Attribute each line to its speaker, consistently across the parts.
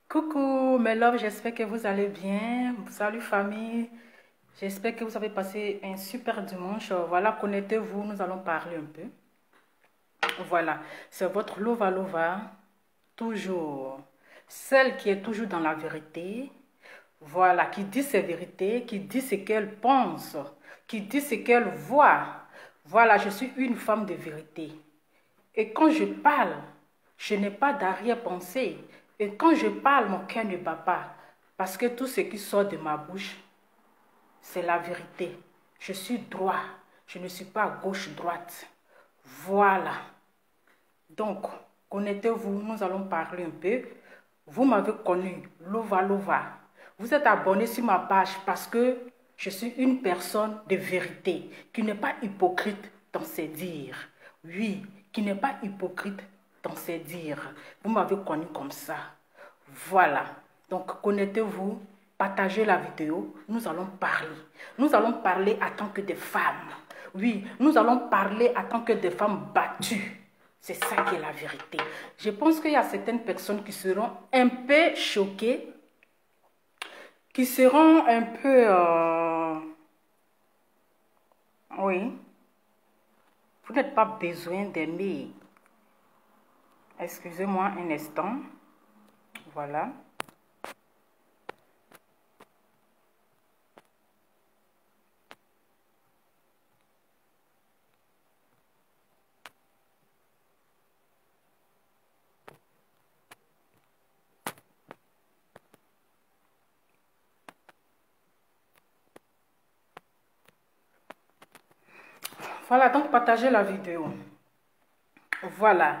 Speaker 1: Coucou mes loves, j'espère que vous allez bien. Salut famille, j'espère que vous avez passé un super dimanche. Voilà, connectez-vous, nous allons parler un peu. Voilà, c'est votre Lova Lova, toujours. Celle qui est toujours dans la vérité. Voilà, qui dit ses vérités, qui dit ce qu'elle pense, qui dit ce qu'elle voit. Voilà, je suis une femme de vérité. Et quand je parle, je n'ai pas d'arrière-pensée. Et quand je parle, mon cœur ne bat pas. Parce que tout ce qui sort de ma bouche, c'est la vérité. Je suis droit. Je ne suis pas gauche-droite. Voilà. Donc, connectez-vous, nous allons parler un peu. Vous m'avez connu, Lova Lova. Vous êtes abonné sur ma page parce que je suis une personne de vérité, qui n'est pas hypocrite dans ses dires. Oui, qui n'est pas hypocrite dans ses dires. Vous m'avez connu comme ça. Voilà. Donc, connectez-vous, partagez la vidéo. Nous allons parler. Nous allons parler en tant que des femmes. Oui, nous allons parler en tant que des femmes battues. C'est ça qui est la vérité. Je pense qu'il y a certaines personnes qui seront un peu choquées, qui seront un peu... oui, vous n'êtes pas besoin d'aimer. Excusez-moi un instant. Voilà. Voilà, donc partagez la vidéo. Voilà.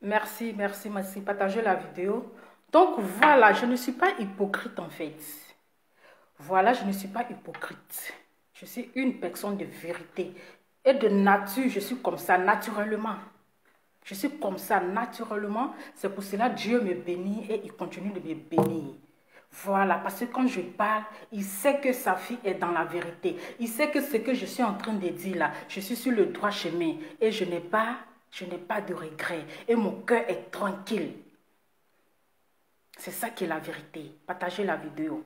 Speaker 1: Merci, merci, merci. Partagez la vidéo. Donc voilà, je ne suis pas hypocrite en fait. Voilà, je ne suis pas hypocrite. Je suis une personne de vérité. Et de nature, je suis comme ça naturellement. Je suis comme ça naturellement. C'est pour cela que Dieu me bénit et il continue de me bénir. Voilà, parce que quand je parle, il sait que sa fille est dans la vérité. Il sait que ce que je suis en train de dire là, je suis sur le droit chemin. Et je n'ai pas de regrets. Et mon cœur est tranquille. C'est ça qui est la vérité. Partagez la vidéo.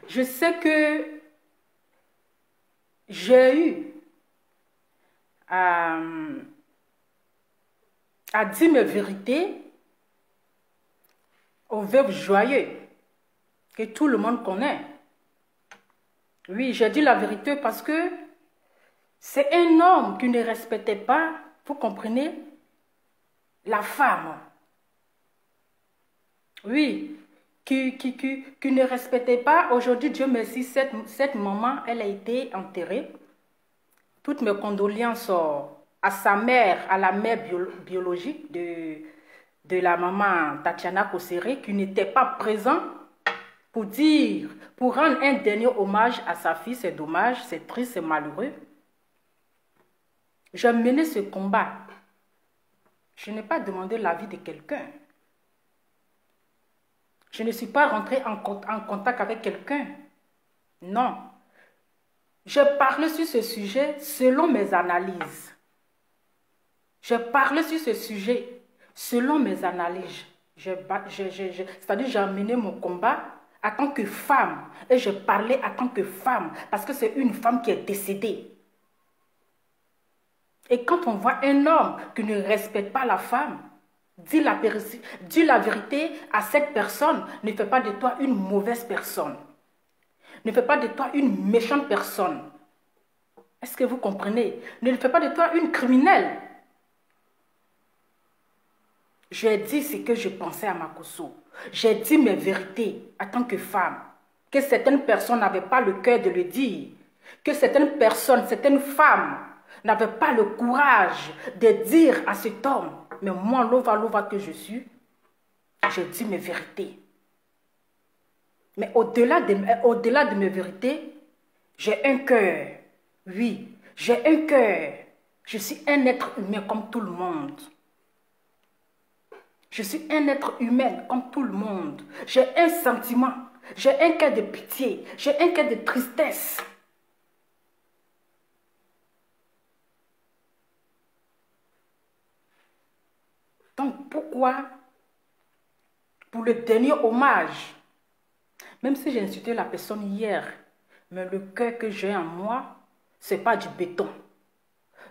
Speaker 1: Je sais que j'ai eu à dire mes vérités au veuve joyeux, que tout le monde connaît. Oui, j'ai dit la vérité parce que c'est un homme qui ne respectait pas, vous comprenez, la femme. Oui, qui ne respectait pas. Aujourd'hui, Dieu merci, cette maman, elle a été enterrée. Toutes mes condoléances à sa mère, à la mère biologique de la maman Tatiana Kosere, qui n'était pas présent pour rendre un dernier hommage à sa fille. C'est dommage, c'est triste, c'est malheureux. J'ai mené ce combat. Je n'ai pas demandé l'avis de quelqu'un. Je ne suis pas rentrée en contact avec quelqu'un. Non. Je parle sur ce sujet selon mes analyses. Je parle sur ce sujet selon mes analyses. C'est-à-dire j'ai mené mon combat en tant que femme. Et je parlais en tant que femme. Parce que c'est une femme qui est décédée. Et quand on voit un homme qui ne respecte pas la femme, dis la vérité à cette personne, ne fais pas de toi une mauvaise personne. Ne fais pas de toi une méchante personne. Est-ce que vous comprenez? Ne fais pas de toi une criminelle. J'ai dit ce que je pensais à Makosso. J'ai dit mes vérités en tant que femme. Que certaines personnes n'avaient pas le cœur de le dire. Que certaines personnes, certaines femmes n'avaient pas le courage de dire à cet homme. Mais moi, Lova Lova que je suis, j'ai dit mes vérités. Mais au-delà de mes vérités, j'ai un cœur. Oui, j'ai un cœur. Je suis un être humain comme tout le monde. Je suis un être humain comme tout le monde. J'ai un sentiment. J'ai un cœur de pitié. J'ai un cœur de tristesse. Donc, pourquoi, pour le dernier hommage, même si j'ai insulté la personne hier, mais le cœur que j'ai en moi, ce n'est pas du béton.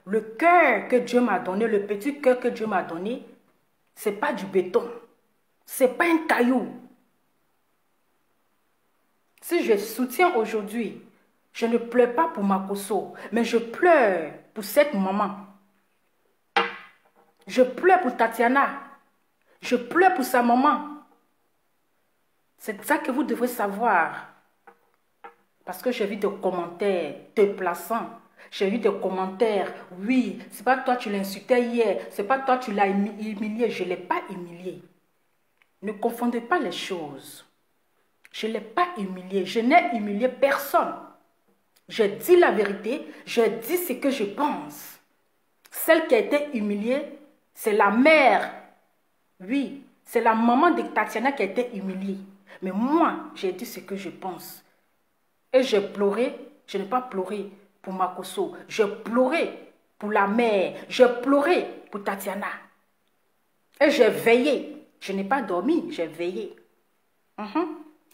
Speaker 1: Le cœur que Dieu m'a donné, le petit cœur que Dieu m'a donné, ce n'est pas du béton. Ce n'est pas un caillou. Si je soutiens aujourd'hui, je ne pleure pas pour Makosso, mais je pleure pour cette maman. Je pleure pour Tatiana. Je pleure pour sa maman. C'est ça que vous devez savoir. Parce que j'ai vu des commentaires déplaçants. J'ai vu des commentaires. Oui, c'est pas toi tu l'insultais hier. C'est pas toi tu l'as humilié. Je ne l'ai pas humilié. Ne confondez pas les choses. Je ne l'ai pas humilié. Je n'ai humilié personne. J'ai dit la vérité. J'ai dit ce que je pense. Celle qui a été humiliée, c'est la mère. Oui, c'est la maman de Tatiana qui a été humiliée. Mais moi, j'ai dit ce que je pense. Et j'ai pleuré. Je n'ai pas pleuré pour Makosso. J'ai pleuré pour la mère. J'ai pleuré pour Tatiana. Et j'ai veillé. Je n'ai pas dormi, j'ai veillé.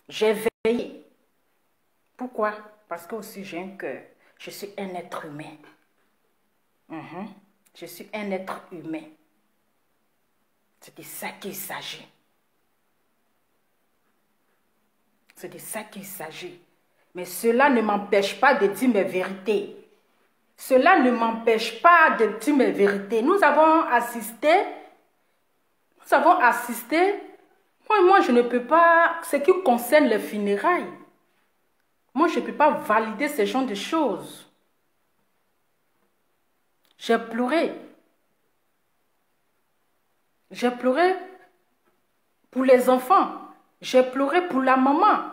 Speaker 1: J'ai veillé. Pourquoi? Parce que aussi j'ai un cœur. Je suis un être humain. Je suis un être humain. C'est de ça qu'il s'agit. C'est de ça qu'il s'agit. Mais cela ne m'empêche pas de dire mes vérités. Cela ne m'empêche pas de dire mes vérités. Nous avons assisté. Moi, je ne peux pas, ce qui concerne les funérailles, moi, je ne peux pas valider ce genre de choses. J'ai pleuré. J'ai pleuré pour les enfants. J'ai pleuré pour la maman.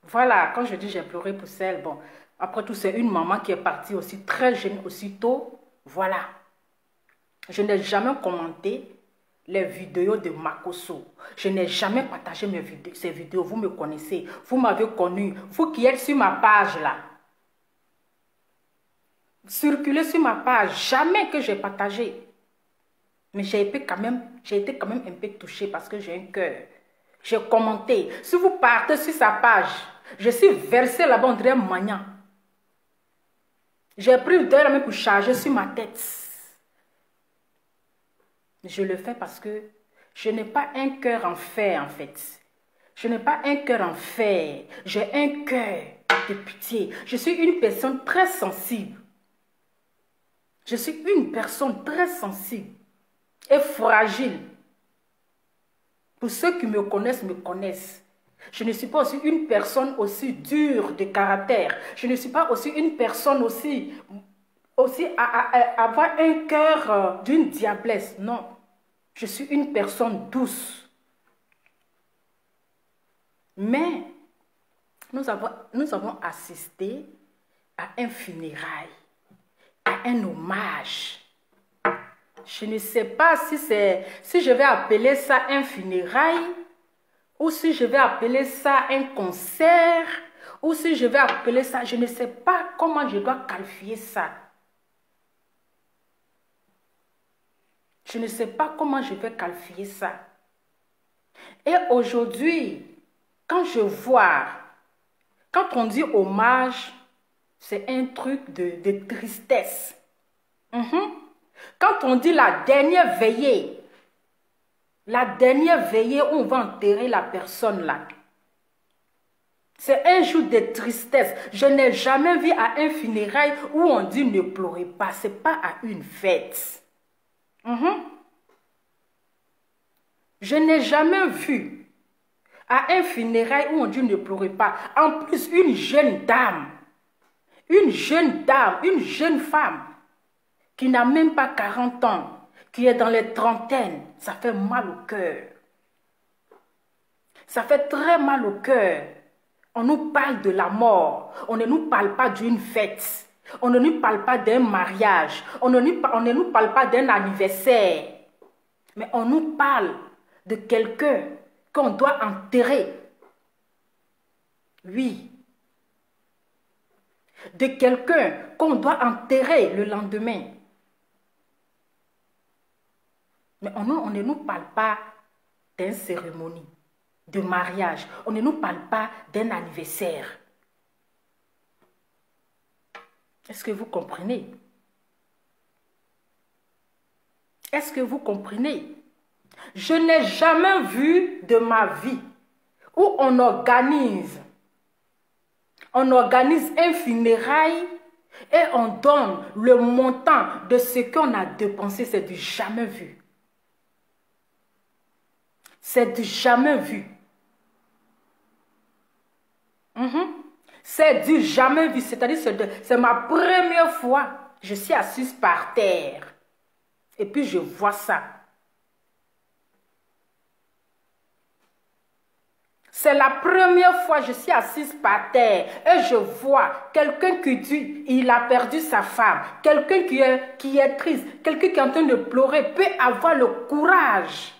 Speaker 1: Voilà, quand je dis j'ai pleuré pour celle, bon, après tout, c'est une maman qui est partie aussi très jeune, aussitôt. Voilà. Je n'ai jamais commenté les vidéos de Makosso. Je n'ai jamais partagé ces vidéos. Vous me connaissez. Vous m'avez connu. Vous qui êtes sur ma page là. Circulez sur ma page. Jamais que j'ai partagé. Mais j'ai été quand même un peu touchée parce que j'ai un cœur. J'ai commenté. Si vous partez sur sa page, je suis versée là-bas, on dirait Magnan. J'ai pris de la main pour charger sur ma tête. Je le fais parce que je n'ai pas un cœur en fer, en fait. Je n'ai pas un cœur en fer. J'ai un cœur de pitié. Je suis une personne très sensible. Je suis une personne très sensible et fragile. Pour ceux qui me connaissent. Je ne suis pas aussi une personne aussi dure de caractère. Je ne suis pas aussi une personne aussi à avoir un cœur d'une diablesse. Non, je suis une personne douce. Mais nous avons assisté à un funérail, à un hommage. Je ne sais pas si je vais appeler ça un funérail, ou si je vais appeler ça un concert, ou si je vais appeler ça, je ne sais pas comment je dois qualifier ça. Je ne sais pas comment je vais qualifier ça. Et aujourd'hui, quand je vois, quand on dit hommage, c'est un truc de tristesse. Quand on dit la dernière veillée où on va enterrer la personne là, c'est un jour de tristesse. Je n'ai jamais vu à un funérail où on dit ne pleurez pas. Ce n'est pas à une fête. Je n'ai jamais vu à un funérail où on dit ne pleurez pas. En plus, une jeune femme, qui n'a même pas 40 ans, qui est dans les trentaines, ça fait mal au cœur. Ça fait très mal au cœur. On nous parle de la mort. On ne nous parle pas d'une fête. On ne nous parle pas d'un mariage. On ne nous parle pas d'un anniversaire. Mais on nous parle de quelqu'un qu'on doit enterrer. Oui. De quelqu'un qu'on doit enterrer le lendemain. Mais on ne nous parle pas d'une cérémonie de mariage. On ne nous parle pas d'un anniversaire. Est-ce que vous comprenez? Est-ce que vous comprenez? Je n'ai jamais vu de ma vie où on organise un funérail et on donne le montant de ce qu'on a dépensé. C'est du jamais vu. C'est du jamais vu. C'est du jamais vu. C'est-à-dire c'est ma première fois. Je suis assise par terre. Et puis je vois ça. C'est la première fois que je suis assise par terre et je vois quelqu'un qui dit il a perdu sa femme, quelqu'un qui est triste, quelqu'un qui est en train de pleurer peut avoir le courage.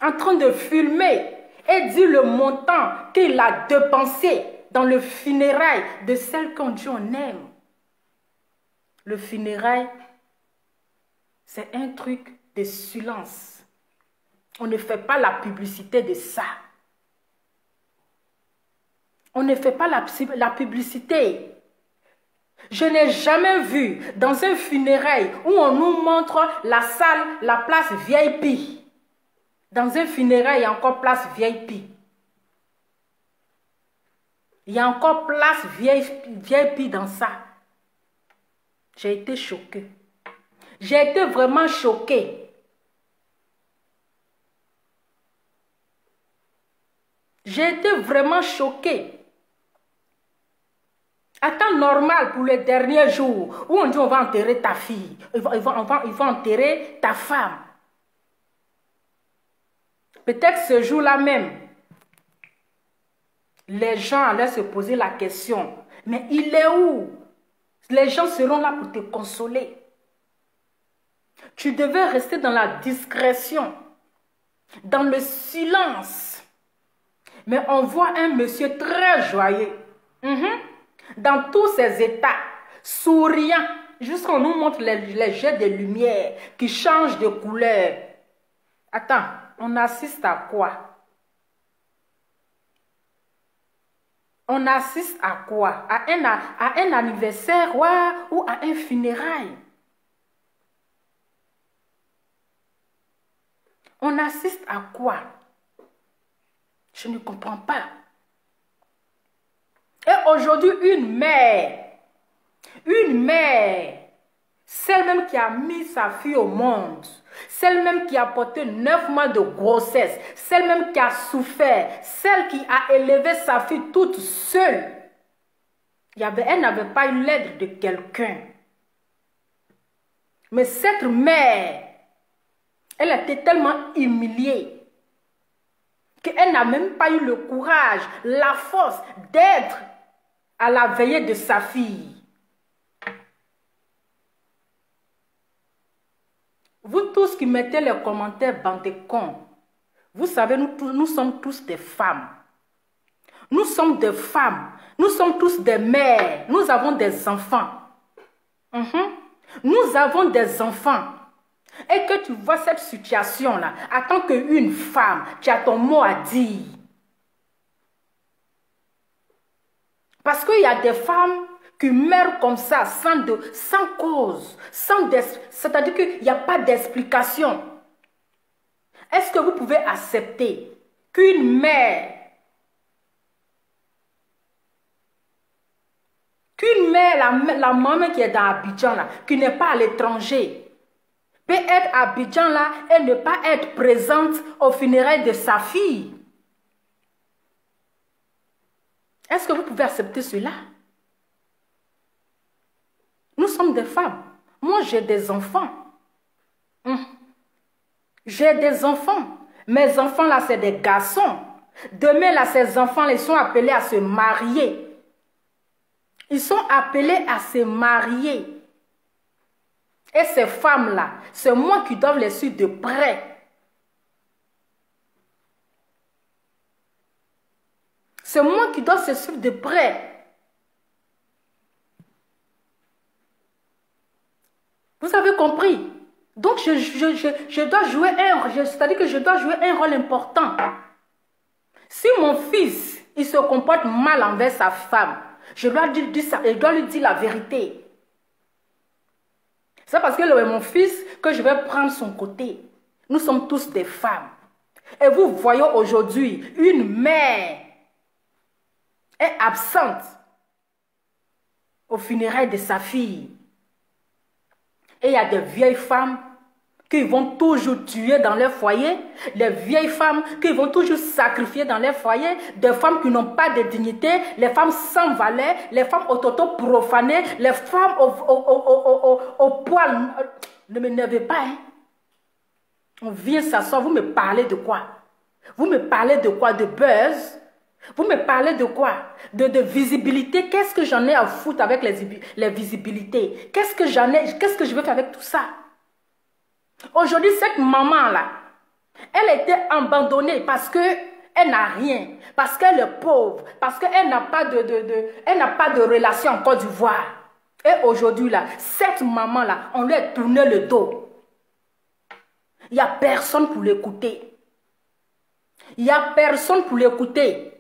Speaker 1: En train de filmer et dire le montant qu'il a dépensé dans le funérail de celle qu'on dit on aime. Le funérail, c'est un truc de silence. On ne fait pas la publicité de ça. On ne fait pas la publicité. Je n'ai jamais vu dans un funérail où on nous montre la salle, la place VIP. Dans un funérail, il y a encore place VIP. Il y a encore place VIP dans ça. J'ai été choquée. J'ai été vraiment choquée. J'ai été vraiment choquée. À temps normal pour les derniers jours, où on dit on va enterrer ta fille, il va enterrer ta femme. Peut-être ce jour-là même, les gens allaient se poser la question, mais il est où? Les gens seront là pour te consoler. Tu devais rester dans la discrétion, dans le silence. Mais on voit un monsieur très joyeux, dans tous ses états, souriant, jusqu'on nous montre les jets de lumière qui changent de couleur. Attends, on assiste à quoi? On assiste à quoi? À un anniversaire ou à un funérail? On assiste à quoi? Je ne comprends pas. Et aujourd'hui, une mère, celle même qui a mis sa fille au monde, celle même qui a porté 9 mois de grossesse, celle même qui a souffert, celle qui a élevé sa fille toute seule, elle n'avait pas eu l'aide de quelqu'un. Mais cette mère, elle était tellement humiliée qu'elle n'a même pas eu le courage, la force d'être à la veillée de sa fille. Vous tous qui mettez les commentaires, bande de cons, vous savez, nous sommes tous des femmes. Nous sommes des femmes. Nous sommes tous des mères. Nous avons des enfants. Nous avons des enfants. Et que tu vois cette situation-là, en tant qu'une femme, tu as ton mot à dire. Parce qu'il y a des femmes qui meurent comme ça, sans cause, c'est-à-dire qu'il n'y a pas d'explication. Est-ce que vous pouvez accepter qu'une mère, la maman qui est dans Abidjan, là, qui n'est pas à l'étranger, peut être à Abidjan là et ne pas être présente au funérailles de sa fille? Est-ce que vous pouvez accepter cela? Nous sommes des femmes. Moi, j'ai des enfants. J'ai des enfants. Mes enfants là, c'est des garçons. Demain là, ces enfants là, ils sont appelés à se marier. Ils sont appelés à se marier. Et ces femmes-là, c'est moi qui dois les suivre de près. C'est moi qui dois se suivre de près. Vous avez compris? Donc, je dois jouer c'est-à-dire que je dois jouer un rôle important. Si mon fils, il se comporte mal envers sa femme, je dois lui dire la vérité. C'est parce que mon fils que je vais prendre son côté. Nous sommes tous des femmes. Et vous voyez aujourd'hui, une mère est absente au funérailles de sa fille. Et il y a des vieilles femmes qui vont toujours tuer dans leur foyer, les vieilles femmes qui vont toujours sacrifier dans leur foyer, des femmes qui n'ont pas de dignité, les femmes sans valeur, les femmes autoprofanées, les femmes au poil. Ne m'énervez pas, hein. On vient s'asseoir, vous me parlez de quoi? Vous me parlez de quoi? De buzz? Vous me parlez de quoi? De visibilité? Qu'est-ce que j'en ai à foutre avec les visibilités? Qu'est-ce que je veux faire avec tout ça? Aujourd'hui, cette maman-là, elle était abandonnée parce qu'elle n'a rien, parce qu'elle est pauvre, parce qu'elle n'a pas de relation en Côte d'Ivoire. Et aujourd'hui, là, cette maman-là, on lui a tourné le dos. Il n'y a personne pour l'écouter. Il n'y a personne pour l'écouter.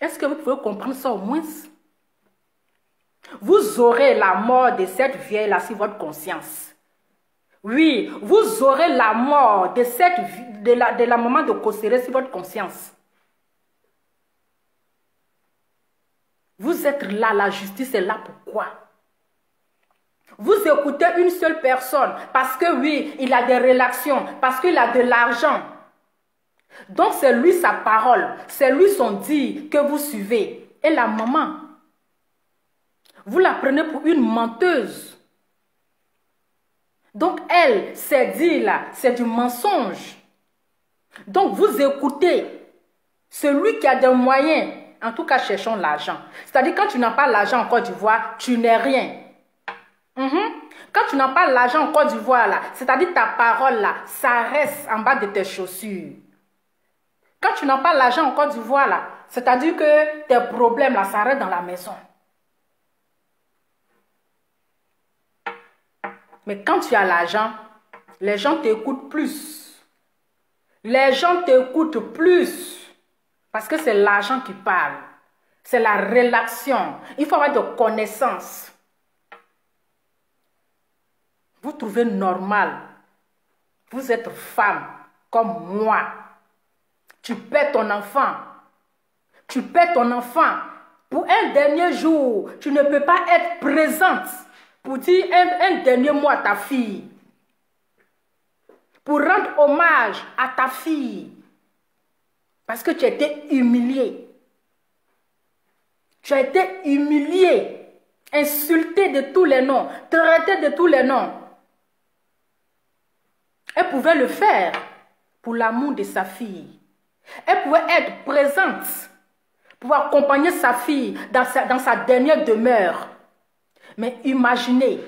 Speaker 1: Est-ce que vous pouvez comprendre ça au moins? Vous aurez la mort de cette vieille-là sur votre conscience. Oui, vous aurez la mort de la maman de Kosseré sur votre conscience. Vous êtes là, la justice est là pourquoi? Vous écoutez une seule personne parce que oui, il a des relations, parce qu'il a de l'argent. Donc c'est lui sa parole, c'est lui son dit que vous suivez. Et la maman, vous la prenez pour une menteuse. Donc elle, c'est dit là, c'est du mensonge. Donc vous écoutez celui qui a des moyens. En tout cas, cherchons l'argent. C'est-à-dire quand tu n'as pas l'argent en Côte d'Ivoire, tu n'es rien. Quand tu n'as pas l'argent en Côte d'Ivoire là, c'est-à-dire ta parole là, ça reste en bas de tes chaussures. Quand tu n'as pas l'argent en Côte d'Ivoire là, c'est-à-dire que tes problèmes là, ça reste dans la maison. Mais quand tu as l'argent, les gens t'écoutent plus. Les gens t'écoutent plus. Parce que c'est l'argent qui parle. C'est la relation. Il faut avoir de connaissances. Vous trouvez normal. Vous êtes femme comme moi. Tu perds ton enfant. Tu perds ton enfant. Pour un dernier jour, tu ne peux pas être présente. Pour dire un dernier mot à ta fille. Pour rendre hommage à ta fille. Parce que tu as été humilié. Tu as été humilié. Insulté de tous les noms. Traité de tous les noms. Elle pouvait le faire pour l'amour de sa fille. Elle pouvait être présente pour accompagner sa fille dans sa dernière demeure. Mais imaginez,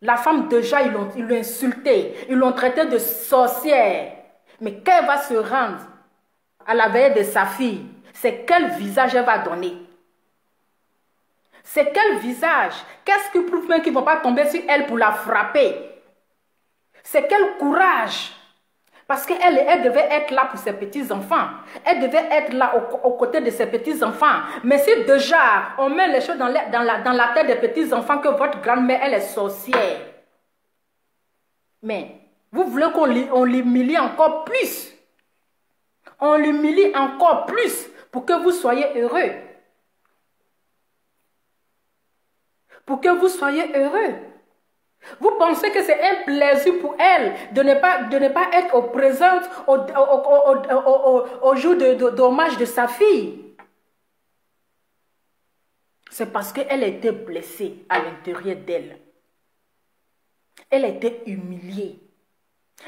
Speaker 1: la femme déjà, ils l'ont insultée, ils l'ont traitée de sorcière. Mais quand elle va se rendre à la veille de sa fille, c'est quel visage elle va donner? C'est quel visage? Qu'est-ce qui prouve même qu'ils ne vont pas tomber sur elle pour la frapper? C'est quel courage? Parce qu'elle devait être là pour ses petits-enfants. Elle devait être là aux côtés de ses petits-enfants. Mais si déjà on met les choses dans la tête des petits-enfants que votre grand-mère, elle est sorcière. Mais vous voulez qu'on l'humilie encore plus. On l'humilie encore plus pour que vous soyez heureux. Pour que vous soyez heureux. Vous pensez que c'est un plaisir pour elle de ne pas être présente au jour d'hommage de sa fille. C'est parce qu'elle a été blessée à l'intérieur d'elle. Elle a été humiliée.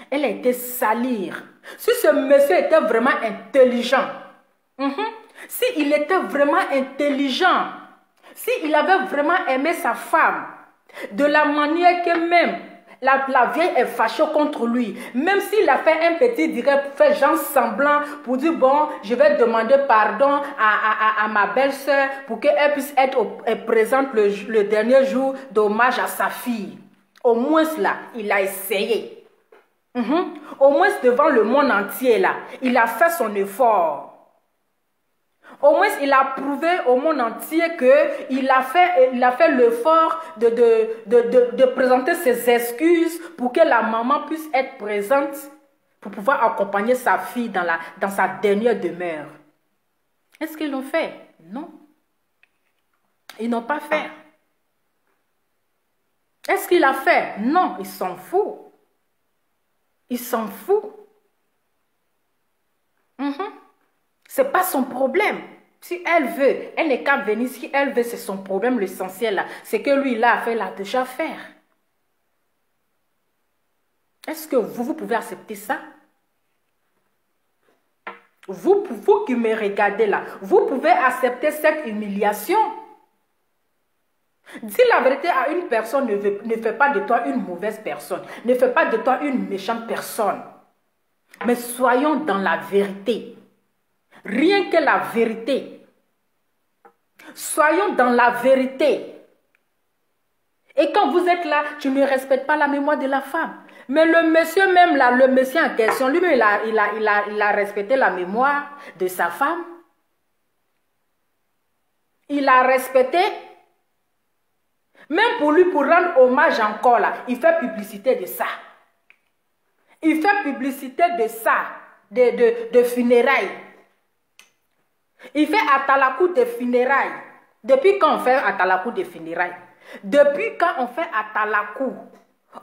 Speaker 1: Elle a été salie. Si ce monsieur était vraiment intelligent, s'il était vraiment intelligent, s'il avait vraiment aimé sa femme, de la manière que même La vieille est fâchée contre lui. Même s'il a fait un petit direct, fait genre semblant pour dire, bon, je vais demander pardon à ma belle-sœur pour qu'elle puisse être présente le dernier jour d'hommage à sa fille. Au moins là, il a essayé. Au moins devant le monde entier là, il a fait son effort. Au moins, il a prouvé au monde entier qu'il a fait l'effort de présenter ses excuses pour que la maman puisse être présente pour pouvoir accompagner sa fille dans sa dernière demeure. Est-ce qu'ils l'ont fait? Non. Ils n'ont pas fait. Est-ce qu'il a fait? Non, il s'en fout. Il s'en fout. C'est pas son problème. Si elle veut, elle n'est qu'à venir. Si elle veut, c'est son problème. L'essentiel là, c'est que lui, il a fait, il a déjà fait. Est-ce que vous pouvez accepter ça? Vous qui me regardez là, vous pouvez accepter cette humiliation? Dis la vérité à une personne, ne fait pas de toi une mauvaise personne. Ne fait pas de toi une méchante personne. Mais soyons dans la vérité. Rien que la vérité. Soyons dans la vérité. Et quand vous êtes là, tu ne respectes pas la mémoire de la femme. Mais le monsieur même là, le monsieur en question, lui-même, il a respecté la mémoire de sa femme. Il a respecté. Même pour lui, pour rendre hommage encore là, il fait publicité de ça. Il fait publicité de ça, de funérailles. Il fait atalakou de funérailles. Depuis quand on fait atalakou de funérailles? Depuis quand on fait atalakou,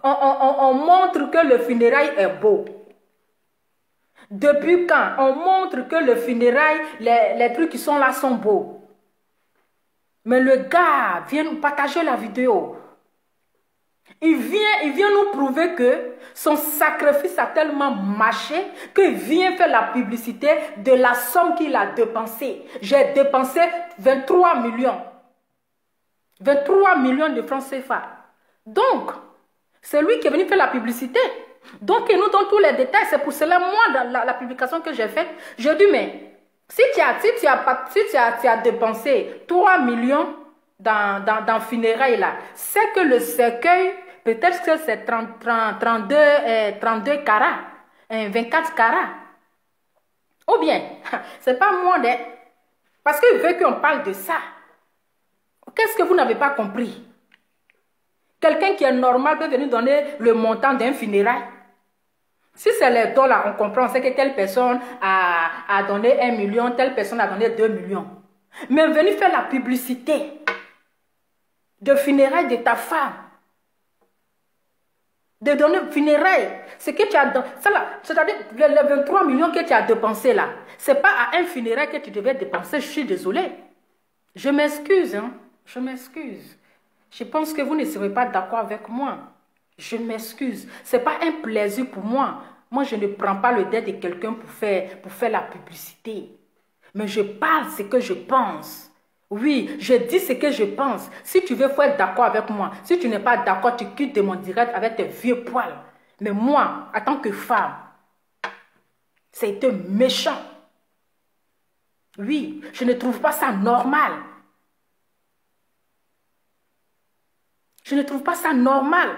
Speaker 1: on montre que le funérail est beau. Depuis quand on montre que le funérail, les trucs qui sont là sont beaux. Mais le gars vient nous partager la vidéo. Il vient nous prouver que son sacrifice a tellement marché qu'il vient faire la publicité de la somme qu'il a dépensée. J'ai dépensé 23 millions. 23 millions de francs CFA. Donc, c'est lui qui est venu faire la publicité. Donc, il nous donne tous les détails. C'est pour cela, moi, dans la publication que j'ai faite, je dis, mais si tu as dépensé 3 millions dans funérailles là, c'est que le cercueil, peut-être que c'est 32 carats, 24 carats. Ou bien, c'est pas moi, parce qu'il veut qu'on parle de ça. Qu'est-ce que vous n'avez pas compris? Quelqu'un qui est normal peut venir donner le montant d'un funérail. Si c'est les dollars, on comprend, c'est que telle personne a donné 1 million, telle personne a donné 2 millions. Mais venir faire la publicité de funérailles de ta femme, de donner funérailles, ce que tu as c'est-à-dire les 23 millions que tu as dépensés là, ce n'est pas à un funérail que tu devais dépenser, je suis désolée. Je m'excuse, hein, je m'excuse. Je pense que vous ne serez pas d'accord avec moi. Je m'excuse. Ce n'est pas un plaisir pour moi. Moi, je ne prends pas le dé de quelqu'un pour faire la publicité. Mais je parle ce que je pense. Oui, je dis ce que je pense. Si tu veux, faut être d'accord avec moi. Si tu n'es pas d'accord, tu quittes de mon direct avec tes vieux poils. Mais moi, en tant que femme, c'était méchant. Oui, je ne trouve pas ça normal. Je ne trouve pas ça normal.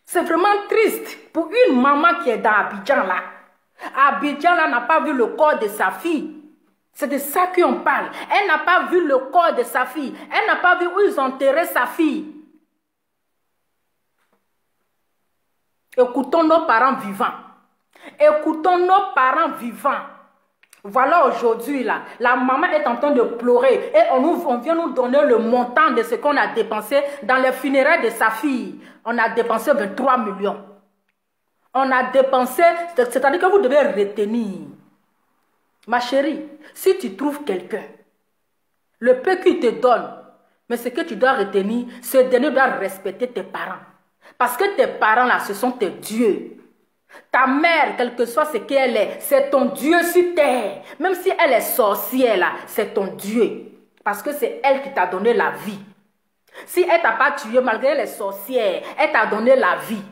Speaker 1: C'est vraiment triste pour une maman qui est dans Abidjan là. Abidjan là n'a pas vu le corps de sa fille. C'est de ça qu'on parle. Elle n'a pas vu le corps de sa fille. Elle n'a pas vu où ils ont enterré sa fille. Écoutons nos parents vivants. Écoutons nos parents vivants. Voilà aujourd'hui là, la maman est en train de pleurer et on vient nous donner le montant de ce qu'on a dépensé dans les funérailles de sa fille. On a dépensé 23 millions. On a dépensé, c'est-à-dire que vous devez retenir. Ma chérie, si tu trouves quelqu'un, le peu qu'il te donne, mais ce que tu dois retenir, ce dernier doit respecter tes parents. Parce que tes parents là, ce sont tes dieux. Ta mère, quel que soit ce qu'elle est, c'est ton Dieu sur terre. Même si elle est sorcière là, c'est ton Dieu. Parce que c'est elle qui t'a donné la vie. Si elle t'a pas tué, malgré les sorcières, elle t'a donné la vie.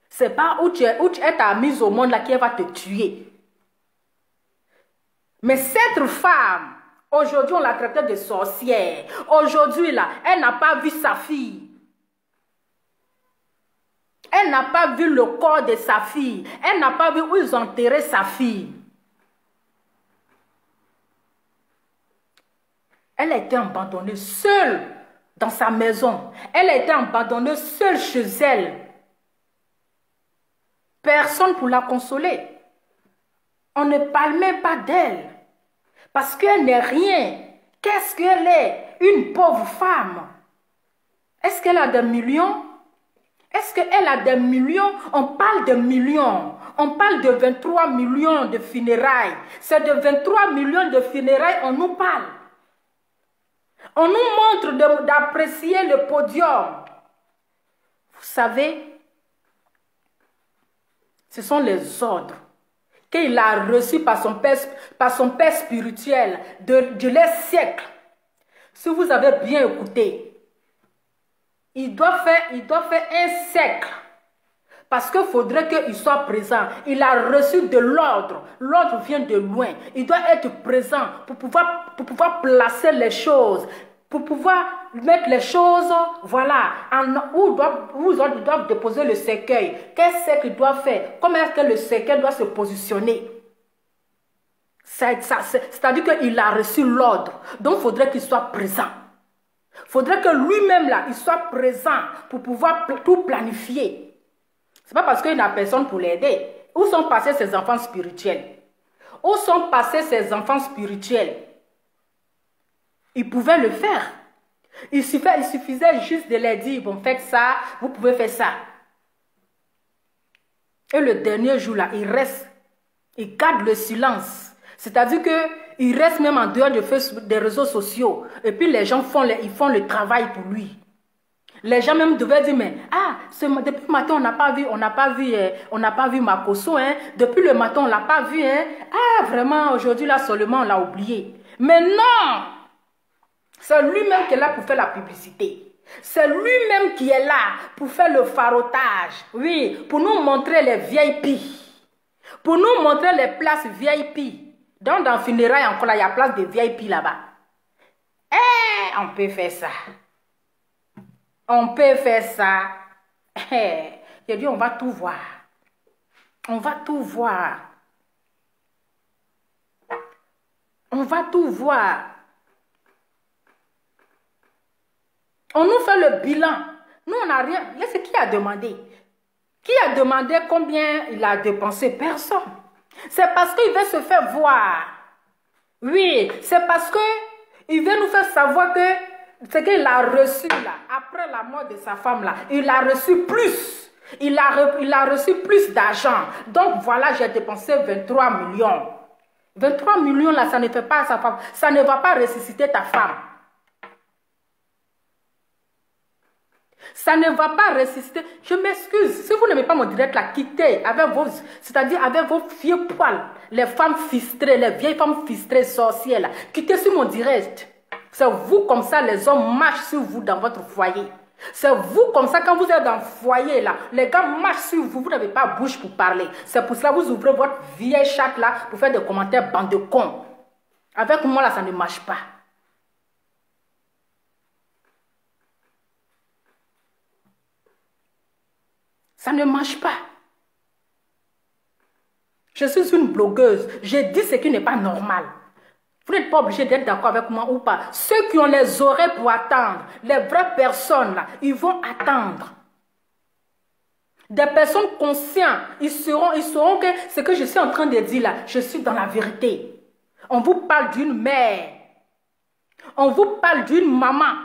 Speaker 1: C'est pas où elle t'a mise au monde là qui va te tuer. Mais cette femme, aujourd'hui on la traitait de sorcière. Aujourd'hui là, elle n'a pas vu sa fille. Elle n'a pas vu le corps de sa fille. Elle n'a pas vu où ils ont enterré sa fille. Elle a été abandonnée seule dans sa maison. Elle a été abandonnée seule chez elle. Personne pour la consoler. On ne parle même pas d'elle. Parce qu'elle n'est rien. Qu'est-ce qu'elle est? Une pauvre femme. Est-ce qu'elle a des millions? Est-ce qu'elle a des millions? On parle de millions. On parle de 23 millions de funérailles. C'est de 23 millions de funérailles on nous parle. On nous montre d'apprécier le podium. Vous savez, ce sont les ordres qu'il a reçus par son père spirituel de les siècles. Si vous avez bien écouté, il doit faire un siècle. Parce qu'il faudrait qu'il soit présent. Il a reçu de l'ordre. L'ordre vient de loin. Il doit être présent pour pouvoir placer les choses. Pour pouvoir mettre les choses, voilà, où ils doivent déposer le cercueil. Qu'est-ce qu'il doit faire? Comment est-ce que le cercueil doit se positionner? C'est-à-dire qu'il a reçu l'ordre. Donc, il faudrait qu'il soit présent. Il faudrait que lui-même, là, il soit présent pour pouvoir tout planifier. Ce n'est pas parce qu'il n'y a personne pour l'aider. Où sont passés ces enfants spirituels? Où sont passés ces enfants spirituels? Ils pouvaient le faire. Il suffisait juste de leur dire, bon, faites ça, vous pouvez faire ça. Et le dernier jour, là, il reste, il garde le silence. C'est-à-dire qu'il reste même en dehors des réseaux sociaux. Et puis les gens font le travail pour lui. Les gens même devaient dire, mais depuis le matin, on n'a pas vu Makosso, hein. Depuis le matin, on ne l'a pas vu, hein. Ah, vraiment, aujourd'hui, là, seulement, on l'a oublié. Mais non! C'est lui-même qui est là pour faire la publicité. C'est lui-même qui est là pour faire le farotage. Oui, pour nous montrer les VIP. Pour nous montrer les places VIP. Donc, dans le funérail, encore là, il y a place de VIP là-bas. Eh, on peut faire ça. On peut faire ça. J'ai dit, on va tout voir. On va tout voir. On va tout voir. On nous fait le bilan. Nous, on n'a rien. C'est qui a demandé? Qui a demandé combien il a dépensé? Personne. C'est parce qu'il veut se faire voir. Oui, c'est parce qu'il veut nous faire savoir que ce qu'il a reçu là, après la mort de sa femme là, il a reçu plus. Il a reçu plus d'argent. Donc voilà, j'ai dépensé 23 millions. 23 millions là, ça ne fait pas sa femme. Ça ne va pas ressusciter ta femme. Ça ne va pas ressusciter. Je m'excuse. Si vous n'aimez pas mon direct là, quittez avec vos, c'est-à-dire avec vos vieux poils. Les femmes fistrées, les vieilles femmes fistrées, sorcières là. Quittez sur mon direct. C'est vous comme ça, les hommes marchent sur vous dans votre foyer. C'est vous comme ça, quand vous êtes dans le foyer là, les gars marchent sur vous, vous n'avez pas bouche pour parler. C'est pour cela que vous ouvrez votre vieille chatte là pour faire des commentaires bande de cons. Avec moi là, ça ne marche pas. Ça ne marche pas. Je suis une blogueuse. Je dis ce qui n'est pas normal. Vous n'êtes pas obligé d'être d'accord avec moi ou pas. Ceux qui ont les oreilles pour attendre, les vraies personnes là, ils vont attendre. Des personnes conscientes, ils sauront que ce que je suis en train de dire là, je suis dans la vérité. On vous parle d'une mère. On vous parle d'une maman.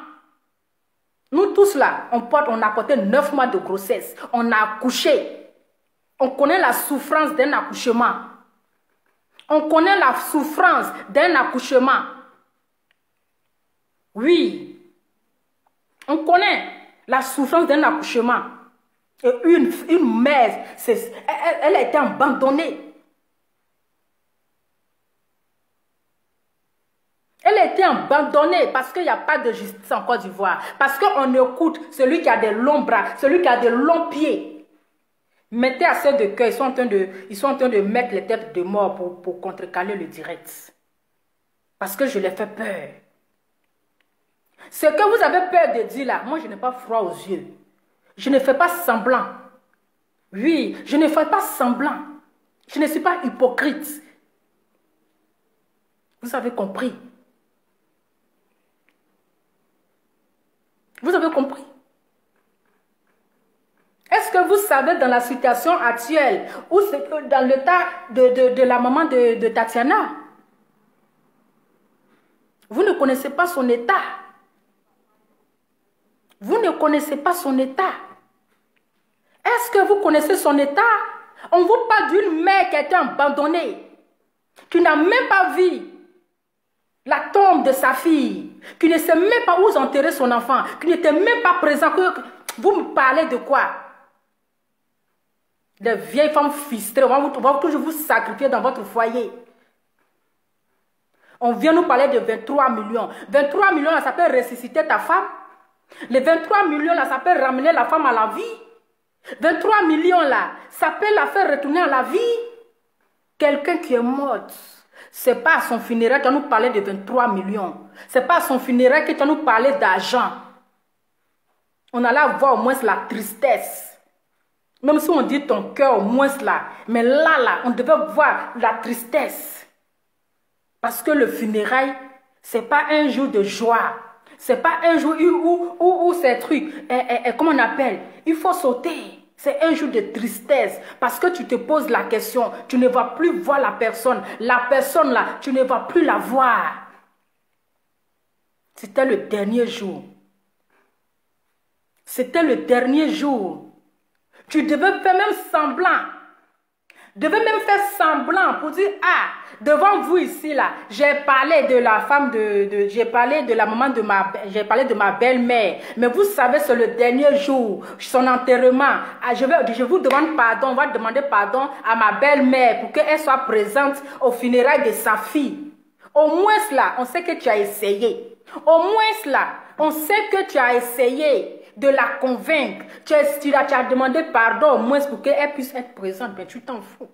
Speaker 1: Nous tous là, on a porté 9 mois de grossesse. On a accouché. On connaît la souffrance d'un accouchement. On connaît la souffrance d'un accouchement. Oui. On connaît la souffrance d'un accouchement. Et une mère, elle a été abandonnée. Elle a été abandonné parce qu'il n'y a pas de justice en Côte d'Ivoire. Parce qu'on écoute celui qui a des longs bras, celui qui a des longs pieds. Mettez assez de cœur, ils sont en train de mettre les têtes de mort pour contrecarrer le direct. Parce que je les fais peur. Ce que vous avez peur de dire là, moi je n'ai pas froid aux yeux. Je ne fais pas semblant. Oui, je ne fais pas semblant. Je ne suis pas hypocrite. Vous avez compris? Vous avez compris? Est-ce que vous savez dans la situation actuelle, ou dans l'état de la maman de Tatiana, vous ne connaissez pas son état. Vous ne connaissez pas son état. Est-ce que vous connaissez son état? On vous parle d'une mère qui a été abandonnée, qui n'a même pas vu la tombe de sa fille, qui ne sait même pas où enterrer son enfant, qui n'était même pas présent. Vous me parlez de quoi? Des vieilles femmes frustrées, on va toujours vous sacrifier dans votre foyer. On vient nous parler de 23 millions. 23 millions, là, ça peut ressusciter ta femme. Les 23 millions, là, ça peut ramener la femme à la vie. 23 millions, là, ça peut la faire retourner à la vie. Quelqu'un qui est mort, ce n'est pas à son funérail que tu vas nous parler de 23 millions. Ce n'est pas à son funérail que tu vas nous parler d'argent. On allait voir au moins la tristesse. Même si on dit ton cœur au moins là. Mais là, on devait voir la tristesse. Parce que le funérail, ce n'est pas un jour de joie. Ce n'est pas un jour où ces trucs, comment on appelle? Il faut sauter. C'est un jour de tristesse. Parce que tu te poses la question. Tu ne vas plus voir la personne. La personne là, tu ne vas plus la voir. C'était le dernier jour. C'était le dernier jour. Tu devais faire même semblant. Devais même faire semblant pour dire, ah, devant vous ici là, j'ai parlé de la femme j'ai parlé de la maman j'ai parlé de ma belle-mère. Mais vous savez, c'est le dernier jour, son enterrement. Ah, je vous demande pardon, on va demander pardon à ma belle-mère pour qu'elle soit présente au funérail de sa fille. Au moins là, on sait que tu as essayé. Au moins là, on sait que tu as essayé de la convaincre. Tu as demandé pardon au moins pour qu'elle puisse être présente, mais tu t'en fous.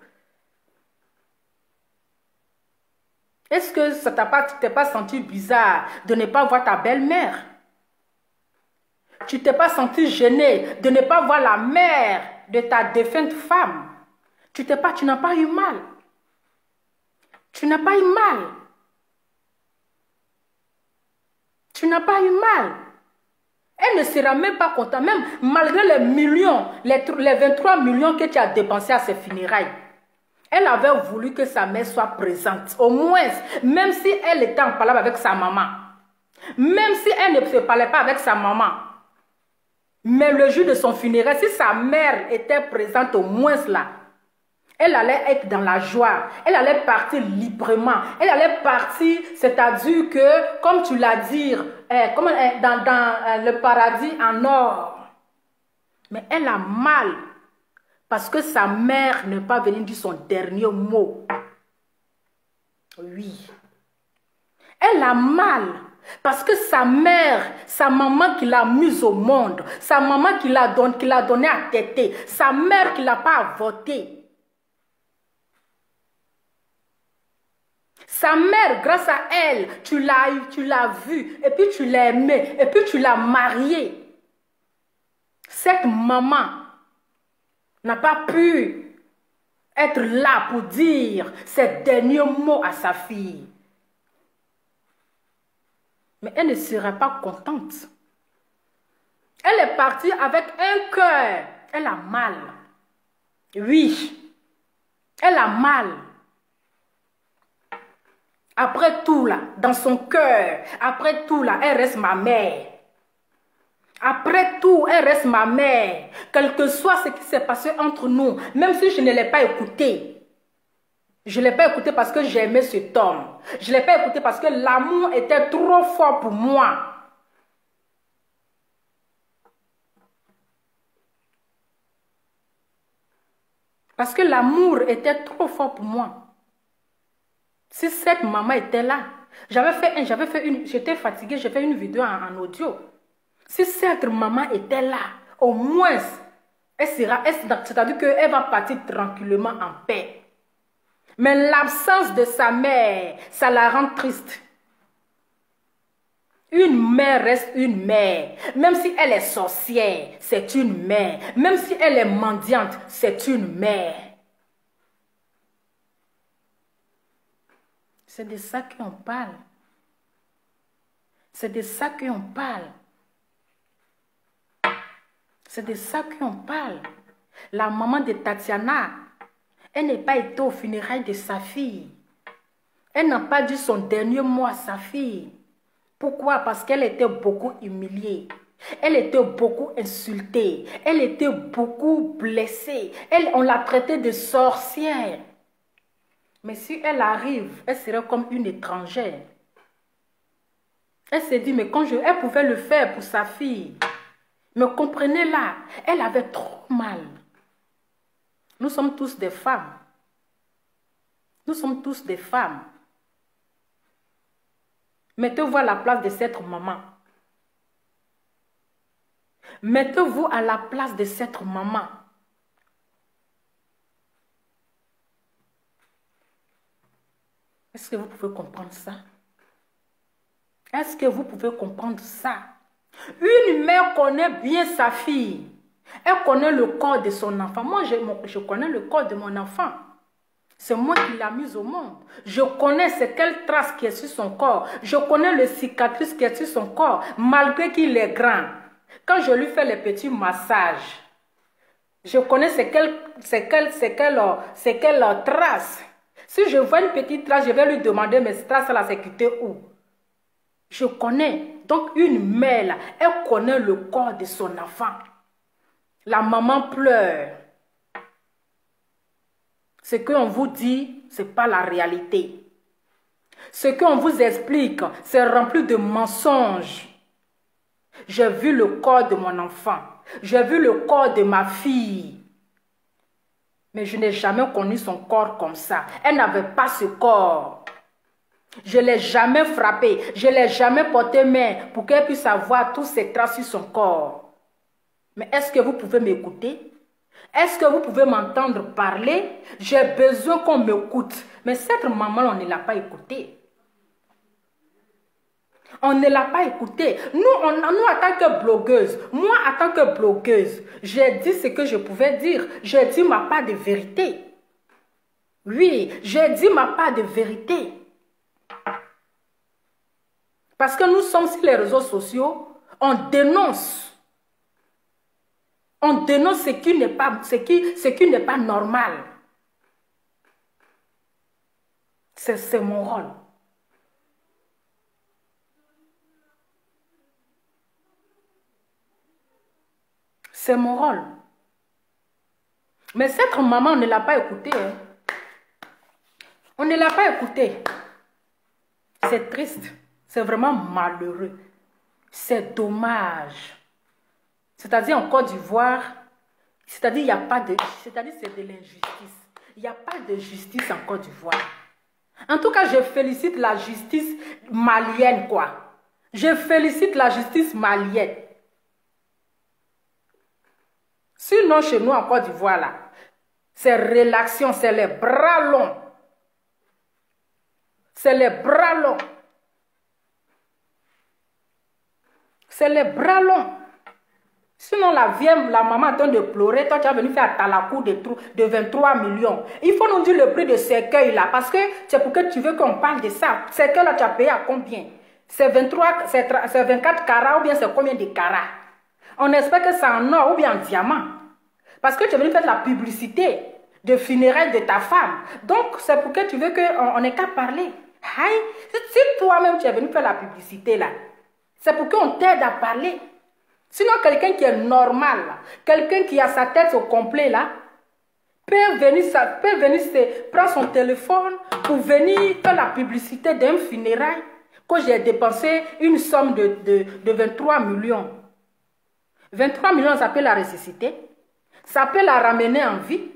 Speaker 1: Est-ce que ça tu t'es pas senti bizarre de ne pas voir ta belle-mère? Tu t'es pas senti gêné de ne pas voir la mère de ta défunte femme? Tu n'as pas eu mal. Tu n'as pas eu mal. Tu n'as pas eu mal. Elle ne sera même pas contente, même malgré les millions, les 23 millions que tu as dépensés à ses funérailles. Elle avait voulu que sa mère soit présente. Au moins, même si elle était en parole avec sa maman. Même si elle ne se parlait pas avec sa maman. Mais le jour de son funérail, si sa mère était présente au moins là, elle allait être dans la joie. Elle allait partir librement. Elle allait partir, c'est-à-dire que, comme tu l'as dit, dans le paradis en or. Mais elle a mal. Parce que sa mère n'est pas venue dire son dernier mot. Oui. Elle a mal. Parce que sa mère, sa maman qui l'a mise au monde, sa maman qui l'a donné à téter, sa mère qui ne l'a pas avorté. Sa mère, grâce à elle, tu l'as vue, et puis tu l'as aimée, et puis tu l'as mariée. Cette maman n'a pas pu être là pour dire ses derniers mots à sa fille. Mais elle ne sera pas contente. Elle est partie avec un cœur. Elle a mal. Oui, elle a mal. Après tout là, dans son cœur, après tout là, elle reste ma mère. Après tout, elle reste ma mère. Quel que soit ce qui s'est passé entre nous, même si je ne l'ai pas écouté. Je ne l'ai pas écouté parce que j'aimais cet homme. Je ne l'ai pas écouté parce que l'amour était trop fort pour moi. Parce que l'amour était trop fort pour moi. Si cette maman était là, J'étais fatiguée, j'ai fait une vidéo en audio. Si cette maman était là, au moins, c'est-à-dire qu'elle va partir tranquillement en paix. Mais l'absence de sa mère, ça la rend triste. Une mère reste une mère. Même si elle est sorcière, c'est une mère. Même si elle est mendiante, c'est une mère. C'est de ça qu'on parle. C'est de ça qu'on parle. C'est de ça qu'on parle. La maman de Tatiana, elle n'est pas été au funérailles de sa fille. Elle n'a pas dit son dernier mot à sa fille. Pourquoi? Parce qu'elle était beaucoup humiliée. Elle était beaucoup insultée. Elle était beaucoup blessée. On l'a traitée de sorcière. Mais si elle arrive, elle serait comme une étrangère. Elle s'est dit, mais elle pouvait le faire pour sa fille. Mais comprenez-la, elle avait trop mal. Nous sommes tous des femmes. Nous sommes tous des femmes. Mettez-vous à la place de cette maman. Mettez-vous à la place de cette maman. Est-ce que vous pouvez comprendre ça? Est-ce que vous pouvez comprendre ça? Une mère connaît bien sa fille. Elle connaît le corps de son enfant. Moi, je connais le corps de mon enfant. C'est moi qui l'ai mise au monde. Je connais c'est quelle trace qui est sur son corps. Je connais le cicatrice qui est sur son corps, malgré qu'il est grand. Quand je lui fais les petits massages, je connais c'est quelle trace. Si je vois une petite trace, je vais lui demander, mais cette trace-là, c'est quittée où? Je connais. Donc, une mère, là, elle connaît le corps de son enfant. La maman pleure. Ce qu'on vous dit, ce n'est pas la réalité. Ce qu'on vous explique, c'est rempli de mensonges. J'ai vu le corps de mon enfant. J'ai vu le corps de ma fille. Mais je n'ai jamais connu son corps comme ça. Elle n'avait pas ce corps. Je ne l'ai jamais frappée. Je ne l'ai jamais porté main pour qu'elle puisse avoir tous ces traces sur son corps. Mais est-ce que vous pouvez m'écouter? Est-ce que vous pouvez m'entendre parler? J'ai besoin qu'on m'écoute. Mais cette maman, on ne l'a pas écoutée. On ne l'a pas écoutée. Nous, en tant que blogueuse, moi, en tant que blogueuse, j'ai dit ce que je pouvais dire. J'ai dit ma part de vérité. Oui, j'ai dit ma part de vérité. Parce que nous sommes sur les réseaux sociaux, on dénonce. On dénonce ce qui n'est pas normal. C'est mon rôle. C'est mon rôle. Mais cette maman, on ne l'a pas écoutée. Hein. On ne l'a pas écoutée. C'est triste. C'est vraiment malheureux. C'est dommage. C'est-à-dire en Côte d'Ivoire, c'est-à-dire il n'y a pas de... C'est-à-dire c'est de l'injustice. Il n'y a pas de justice en Côte d'Ivoire. En tout cas, je félicite la justice malienne, quoi. Je félicite la justice malienne. Sinon, chez nous en Côte d'Ivoire, là, c'est relaxation, c'est les bras longs. C'est les bras longs. C'est les bras longs. Sinon, la maman attend de pleurer. Toi, tu as venu faire à Talakou de 23 millions. Il faut nous dire le prix de cercueil-là. Parce que c'est pour que tu veux qu'on parle de ça. Cercueil-là, tu as payé à combien? C'est 24 carats ou bien c'est combien de carats? On espère que c'est en or ou bien en diamant. Parce que tu es venu faire de la publicité de funérailles de ta femme. Donc, c'est pour que tu veux qu'on n'ait qu'à parler. Aïe, si toi-même tu es venu faire la publicité là, c'est pour qu'on t'aide à parler. Sinon, quelqu'un qui est normal, quelqu'un qui a sa tête au complet là, peut venir prendre son téléphone pour venir faire la publicité d'un funérail que j'ai dépensé une somme de 23 millions. 23 millions, ça peut la ressusciter. Ça peut la ramener en vie.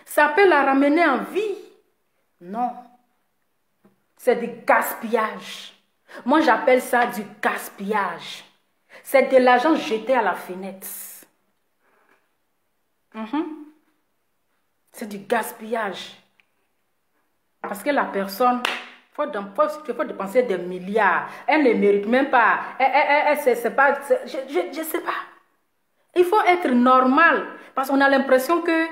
Speaker 1: Ça peut la ramener en vie. Non. C'est du gaspillage. Moi, j'appelle ça du gaspillage. C'est de l'argent jeté à la fenêtre. C'est du gaspillage. Parce que la personne, il faut dépenser des milliards. Elle ne mérite même pas. C'est pas, je ne sais pas. Il faut être normal. Parce qu'on a l'impression que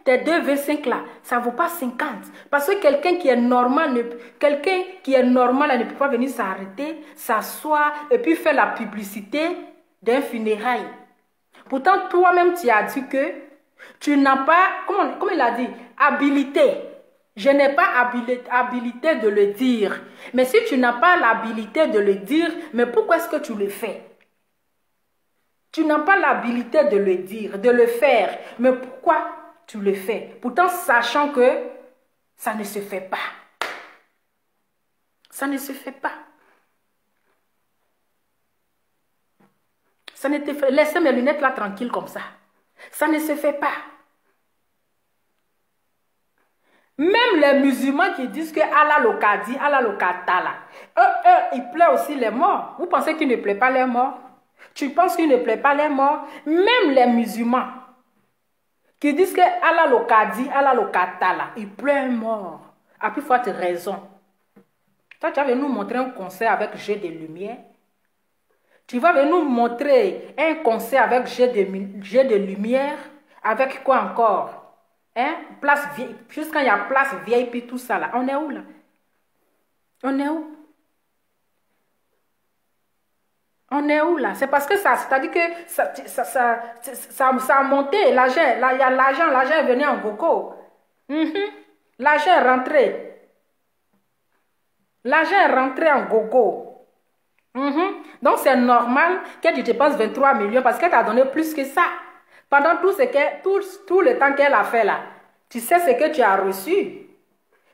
Speaker 1: tes 2,25 là, ça ne vaut pas 50. Parce que quelqu'un qui est normal, ne peut pas venir s'arrêter, s'asseoir et puis faire la publicité d'un funérail. Pourtant, toi-même, tu as dit que tu n'as pas, comment il a dit, habilité. Je n'ai pas habilité de le dire. Mais si tu n'as pas l'habilité de le dire, mais pourquoi est-ce que tu le fais? Tu n'as pas l'habilité de le dire, de le faire. Mais pourquoi tu le fais? Pourtant, sachant que ça ne se fait pas. Ça ne se fait pas. Ça ne te fait... Laissez mes lunettes là tranquilles comme ça. Ça ne se fait pas. Même les musulmans qui disent que Allah l'okadi, Allah l'okatala, eux, ils plaient aussi les morts. Vous pensez qu'ils ne plaient pas les morts? Tu penses qu'il ne plaît pas les morts? Même les musulmans qui disent que Allah l'okadi, Allah l'okatala, ils pleurent mort. À plus forte raison. Toi, tu vas venir nous montrer un concert avec jet de lumière. Tu vas venir nous montrer un concert avec jet de lumière. Avec quoi encore? Place vieille, jusqu'à il y a place vieille, puis tout ça là. On est où là? On est où? On est où là? C'est parce que ça, c'est-à-dire que ça a monté. L'argent, là, il y a l'argent est venu en gogo. L'argent est rentré. L'argent est rentré en gogo. Donc c'est normal que tu dépenses 23 millions parce qu'elle t'a donné plus que ça. Pendant tout le temps qu'elle a fait là, tu sais ce que tu as reçu.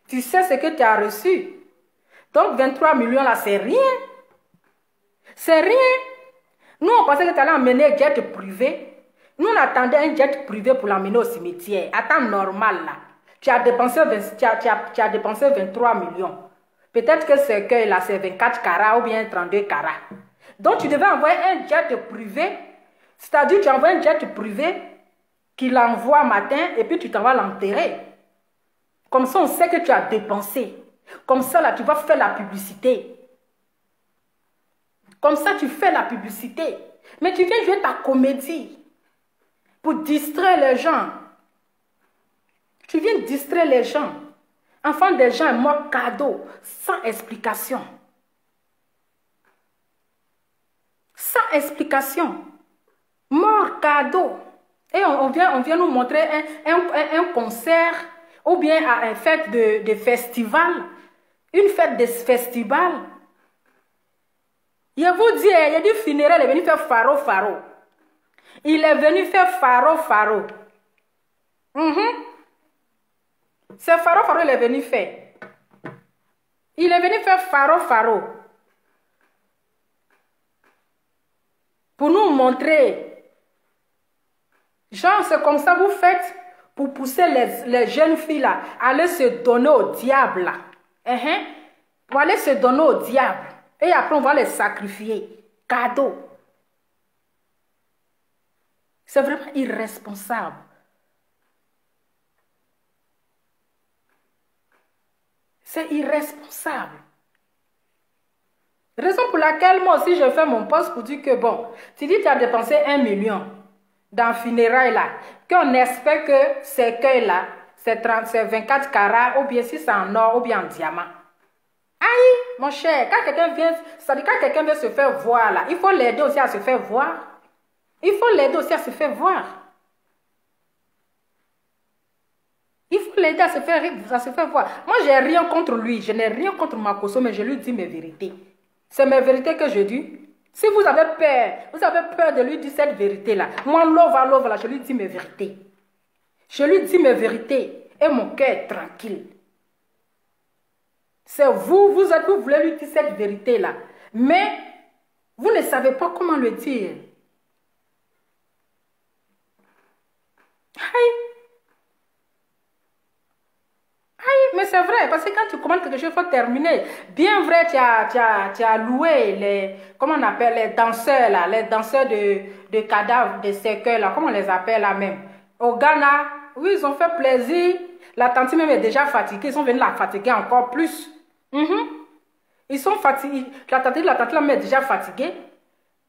Speaker 1: Tu sais ce que tu as reçu. Donc 23 millions là, c'est rien. C'est rien. Nous, on pensait que tu allais emmener un jet privé. Nous, on attendait un jet privé pour l'emmener au cimetière. À temps normal là. Tu as dépensé 23 millions. Peut-être que ce cueil là, c'est 24 carats ou bien 32 carats. Donc tu devais envoyer un jet privé. C'est-à-dire tu envoies un jet privé qui l'envoie matin et puis tu t'en vas l'enterrer. Comme ça, on sait que tu as dépensé. Comme ça, là, tu vas faire la publicité. Comme ça, tu fais la publicité. Mais tu viens jouer ta comédie pour distraire les gens. Tu viens distraire les gens. Enfant des gens est mort cadeau, sans explication. Sans explication. Mort cadeau. Et on vient nous montrer un concert ou bien à une fête de festival. Une fête de festival. Je vous dis, il y a du funéraire, il est venu faire faro. Il est venu faire faro. C'est faro, il est venu faire. Il est venu faire faro. Pour nous montrer. Genre, c'est comme ça vous faites pour pousser les jeunes filles là à aller se donner au diable là. Pour aller se donner au diable. Et après, on va les sacrifier. Cadeau. C'est vraiment irresponsable. C'est irresponsable. Raison pour laquelle moi aussi je fais mon poste pour dire que bon, tu dis que tu as dépensé 1 million dans le funérail là, qu'on espère que ces cueils là, c'est 24 carats ou bien si c'est en or ou bien en diamant. Aïe, mon cher, quand quelqu'un vient, c'est-à-dire quand quelqu'un vient se faire voir là, il faut l'aider aussi à se faire voir. Il faut l'aider aussi à se faire voir. Il faut l'aider à se faire voir. Moi, j'ai rien contre lui. Je n'ai rien contre Makosso, mais je lui dis mes vérités. C'est mes vérités que je dis. Si vous avez peur de lui dire cette vérité-là, moi, love là, je lui dis mes vérités. Je lui dis mes vérités. Et mon cœur est tranquille. C'est vous voulez lui dire cette vérité-là. Mais vous ne savez pas comment le dire. Aïe, mais c'est vrai. Parce que quand tu commandes quelque chose, il faut terminer. Bien vrai, tu as loué les, comment on appelle, les danseurs là, les danseurs de cadavres, de cercueils là, comment on les appelle là même. Au Ghana, oui, ils ont fait plaisir. La tante même est déjà fatiguée. Ils sont venus la fatiguer encore plus. Ils sont fatigués. La tante là même est déjà fatiguée.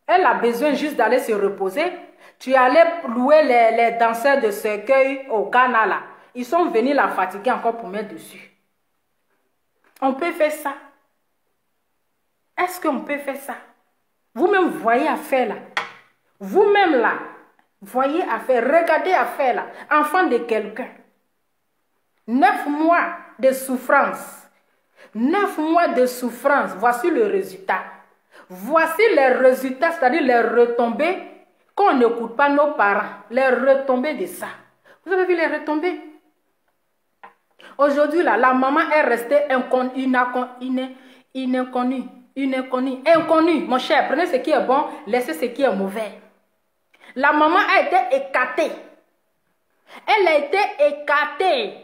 Speaker 1: Elle a besoin juste d'aller se reposer. Tu allais louer les danseurs de cercueil au Ghana là. Ils sont venus la fatiguer encore pour mettre dessus. On peut faire ça. Est-ce qu'on peut faire ça? Vous-même voyez à faire là. Vous-même là. Voyez à faire. Regardez à faire là. Enfant de quelqu'un. 9 mois de souffrance. 9 mois de souffrance. Voici le résultat. Voici les résultats, c'est-à-dire les retombées qu'on n'écoute pas nos parents. Les retombées de ça. Vous avez vu les retombées? Aujourd'hui, là, la maman est restée inconnue. Inconnue, mon cher. Prenez ce qui est bon, laissez ce qui est mauvais. La maman a été écartée. Elle a été écartée.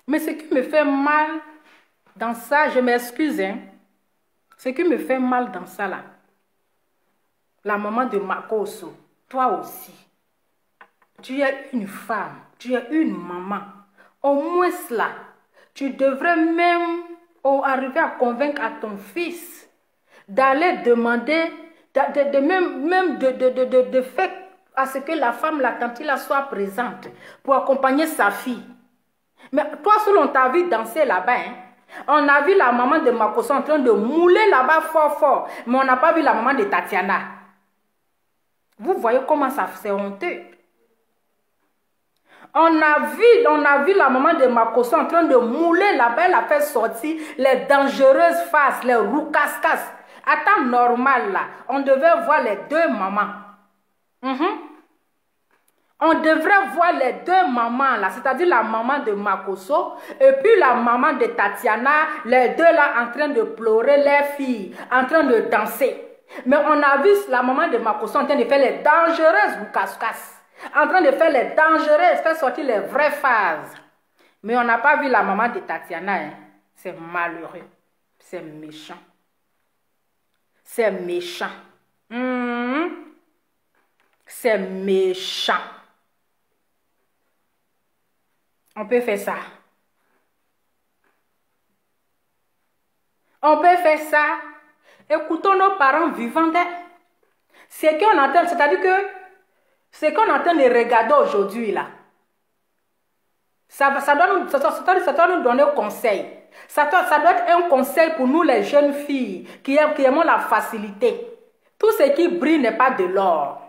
Speaker 1: Mais ce qui me fait mal dans ça, je m'excuse, hein. Ce qui me fait mal dans ça, là, la maman de Makoso, toi aussi, tu es une femme, tu es une maman. Au moins là, tu devrais même arriver à convaincre à ton fils d'aller demander, de faire à ce que la femme, la tante, là, soit présente pour accompagner sa fille. Mais toi, selon ta vie danser là-bas, hein, on a vu la maman de Makoso en train de mouler là-bas fort, mais on n'a pas vu la maman de Tatiana. Vous voyez comment ça c'est honteux. On a vu la maman de Makoso en train de mouler là-bas, elle a fait sortir les dangereuses faces, les roucascas. À temps normal là, on devait voir les deux mamans. On devrait voir les deux mamans là, c'est-à-dire la maman de Makoso et puis la maman de Tatiana, les deux là en train de pleurer, les filles, en train de danser. Mais on a vu la maman de Makoso en train de faire les dangereuses roucascas. En train de faire les dangereuses, faire sortir les vraies phases. Mais on n'a pas vu la maman de Tatiana. Hein. C'est malheureux. C'est méchant. C'est méchant. C'est méchant. On peut faire ça. On peut faire ça. Écoutons nos parents vivants. Ce qu'on entend, c'est-à-dire que ce qu'on est en train de regarder aujourd'hui, là, ça doit nous donner un conseil. Ça doit être un conseil pour nous, les jeunes filles, qui aimons la facilité. Tout ce qui brille n'est pas de l'or.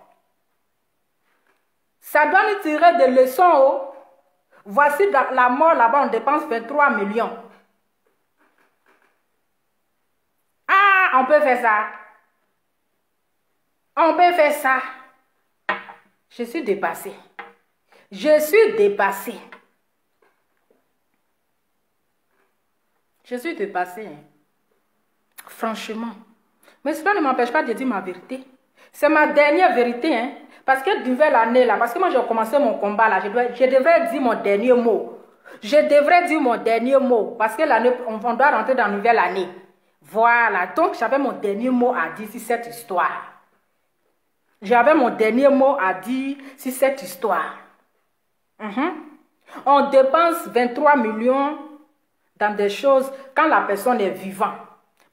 Speaker 1: Ça doit nous tirer des leçons. Oh. Voici la mort, là-bas, on dépense 23 millions. Ah, on peut faire ça. On peut faire ça. Je suis dépassée. Je suis dépassée. Je suis dépassée. Franchement. Mais cela ne m'empêche pas de dire ma vérité. C'est ma dernière vérité. Hein? Parce que nouvelle année, là, parce que moi j'ai commencé mon combat, là, je devrais dire mon dernier mot. Je devrais dire mon dernier mot. Parce que l'année, on doit rentrer dans une nouvelle année. Voilà. Donc j'avais mon dernier mot à dire sur cette histoire. J'avais mon dernier mot à dire sur cette histoire. On dépense 23 millions dans des choses quand la personne est vivante.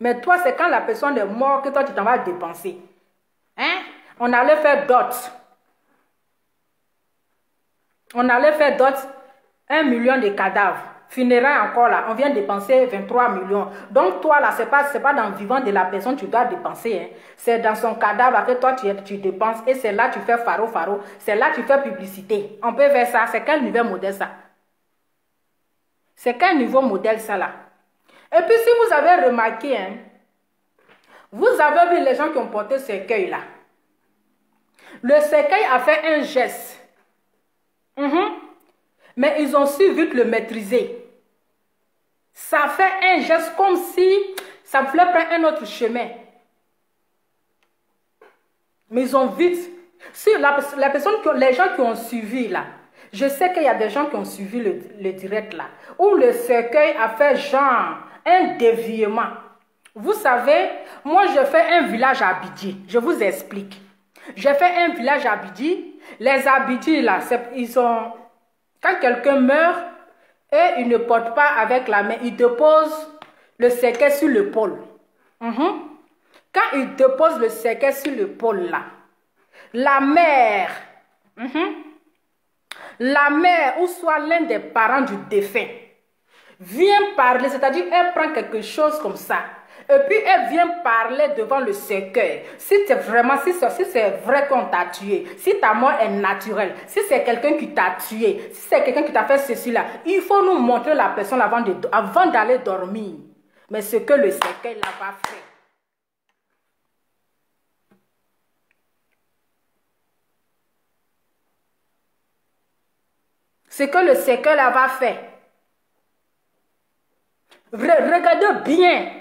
Speaker 1: Mais toi, c'est quand la personne est morte que toi, tu t'en vas dépenser. Hein? On allait faire d'autres. On allait faire d'autres 1 million de cadavres. Funérailles encore là, on vient dépenser 23 millions. Donc toi là, c'est pas dans le vivant de la personne que tu dois dépenser. Hein. C'est dans son cadavre que toi tu dépenses et c'est là que tu fais faro. C'est là que tu fais publicité. On peut faire ça. C'est quel niveau modèle ça? C'est quel niveau modèle ça là? Et puis si vous avez remarqué, hein, vous avez vu les gens qui ont porté ce cercueil là. Le cercueil a fait un geste. Mais ils ont su vite le maîtriser. Ça fait un geste comme si ça voulait prendre un autre chemin. Mais ils ont vite... Si les gens qui ont suivi là, Je sais qu'il y a des gens qui ont suivi le direct là, où le cercueil a fait genre un déviement. Vous savez, moi je fais un village à Abidji. Je vous explique. J'ai fait un village à Abidji. Les Abidji là, ils sont... Quand quelqu'un meurt et il ne porte pas avec la main, il dépose le cercueil sur l'épaule. Quand il dépose le cercueil sur l'épaule là, la mère, ou soit l'un des parents du défunt, vient parler, c'est-à-dire elle prend quelque chose comme ça, et puis elle vient parler devant le cercueil. Si c'est vrai qu'on t'a tué, si ta mort est naturelle, si c'est quelqu'un qui t'a tué, si c'est quelqu'un qui t'a fait ceci là, il faut nous montrer la personne avant d'aller dormir. Mais ce que le cercueil là va faire. Ce que le cercueil là va faire. Regardez bien.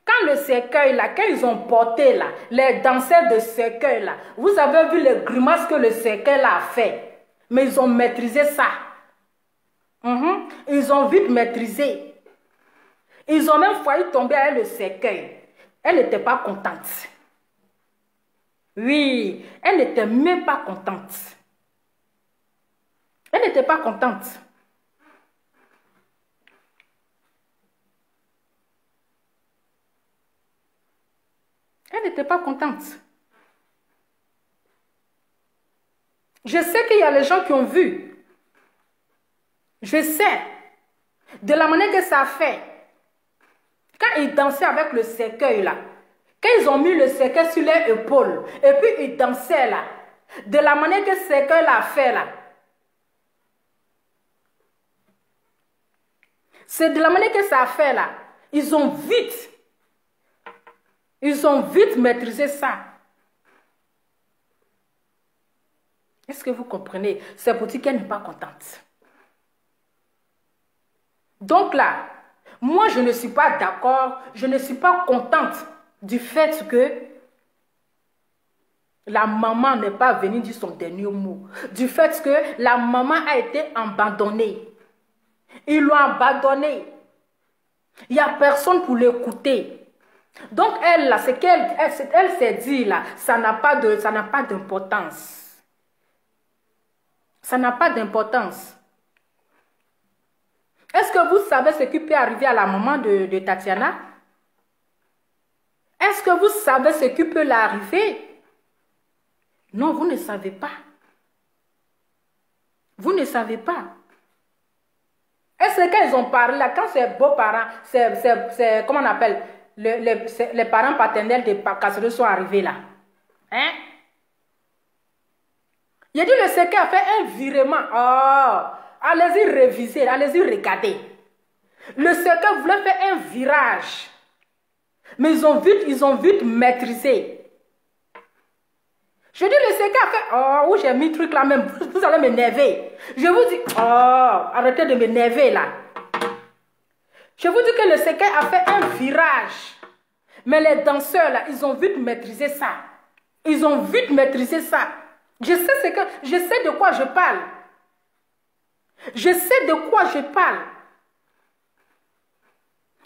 Speaker 1: Quand le cercueil là, quand ils ont porté là, les danseurs de cercueil là, vous avez vu les grimaces que le cercueil là a fait. Mais ils ont maîtrisé ça. Ils ont vite maîtrisé. Ils ont même failli tomber avec le cercueil. Elle n'était pas contente. Oui, elle n'était même pas contente. Elle n'était pas contente. Elle n'était pas contente. Je sais qu'il y a les gens qui ont vu. Je sais. De la manière que ça a fait. Quand ils dansaient avec le cercueil là. Quand ils ont mis le cercueil sur les épaules. Et puis ils dansaient là. De la manière que le cercueil l'a fait là. C'est de la manière que ça a fait là. Ils ont vite maîtrisé ça. Est-ce que vous comprenez? C'est pour dire qu'elle n'est pas contente. Donc là, moi je ne suis pas d'accord, je ne suis pas contente du fait que la maman n'est pas venue dire son dernier mot. Du fait que la maman a été abandonnée. Ils l'ont abandonnée. Il n'y a personne pour l'écouter. Donc elle, là, elle s'est dit, là, ça n'a pas d'importance. Ça n'a pas d'importance. Est-ce que vous savez ce qui peut arriver à la maman de Tatiana? Est-ce que vous savez ce qui peut l'arriver? Non, vous ne savez pas. Vous ne savez pas. Est-ce que quand ils ont parlé, là, quand ses beaux-parents, comment on appelle, les parents paternels de Kasserou sont arrivés là? Hein? Il a dit le cercueil a fait un virement. Oh, allez-y réviser, allez-y regarder. Le cercueil voulait faire un virage. Mais ils ont vite maîtrisé. Je dis le cercueil a fait, oh, où j'ai mis le truc là même, vous allez m'énerver. Je vous dis, oh, arrêtez de m'énerver là. Je vous dis que le cercueil a fait un virage. Mais les danseurs là, ils ont vite maîtrisé ça. Ils ont vite maîtrisé ça. Je sais de quoi je parle. Je sais de quoi je parle.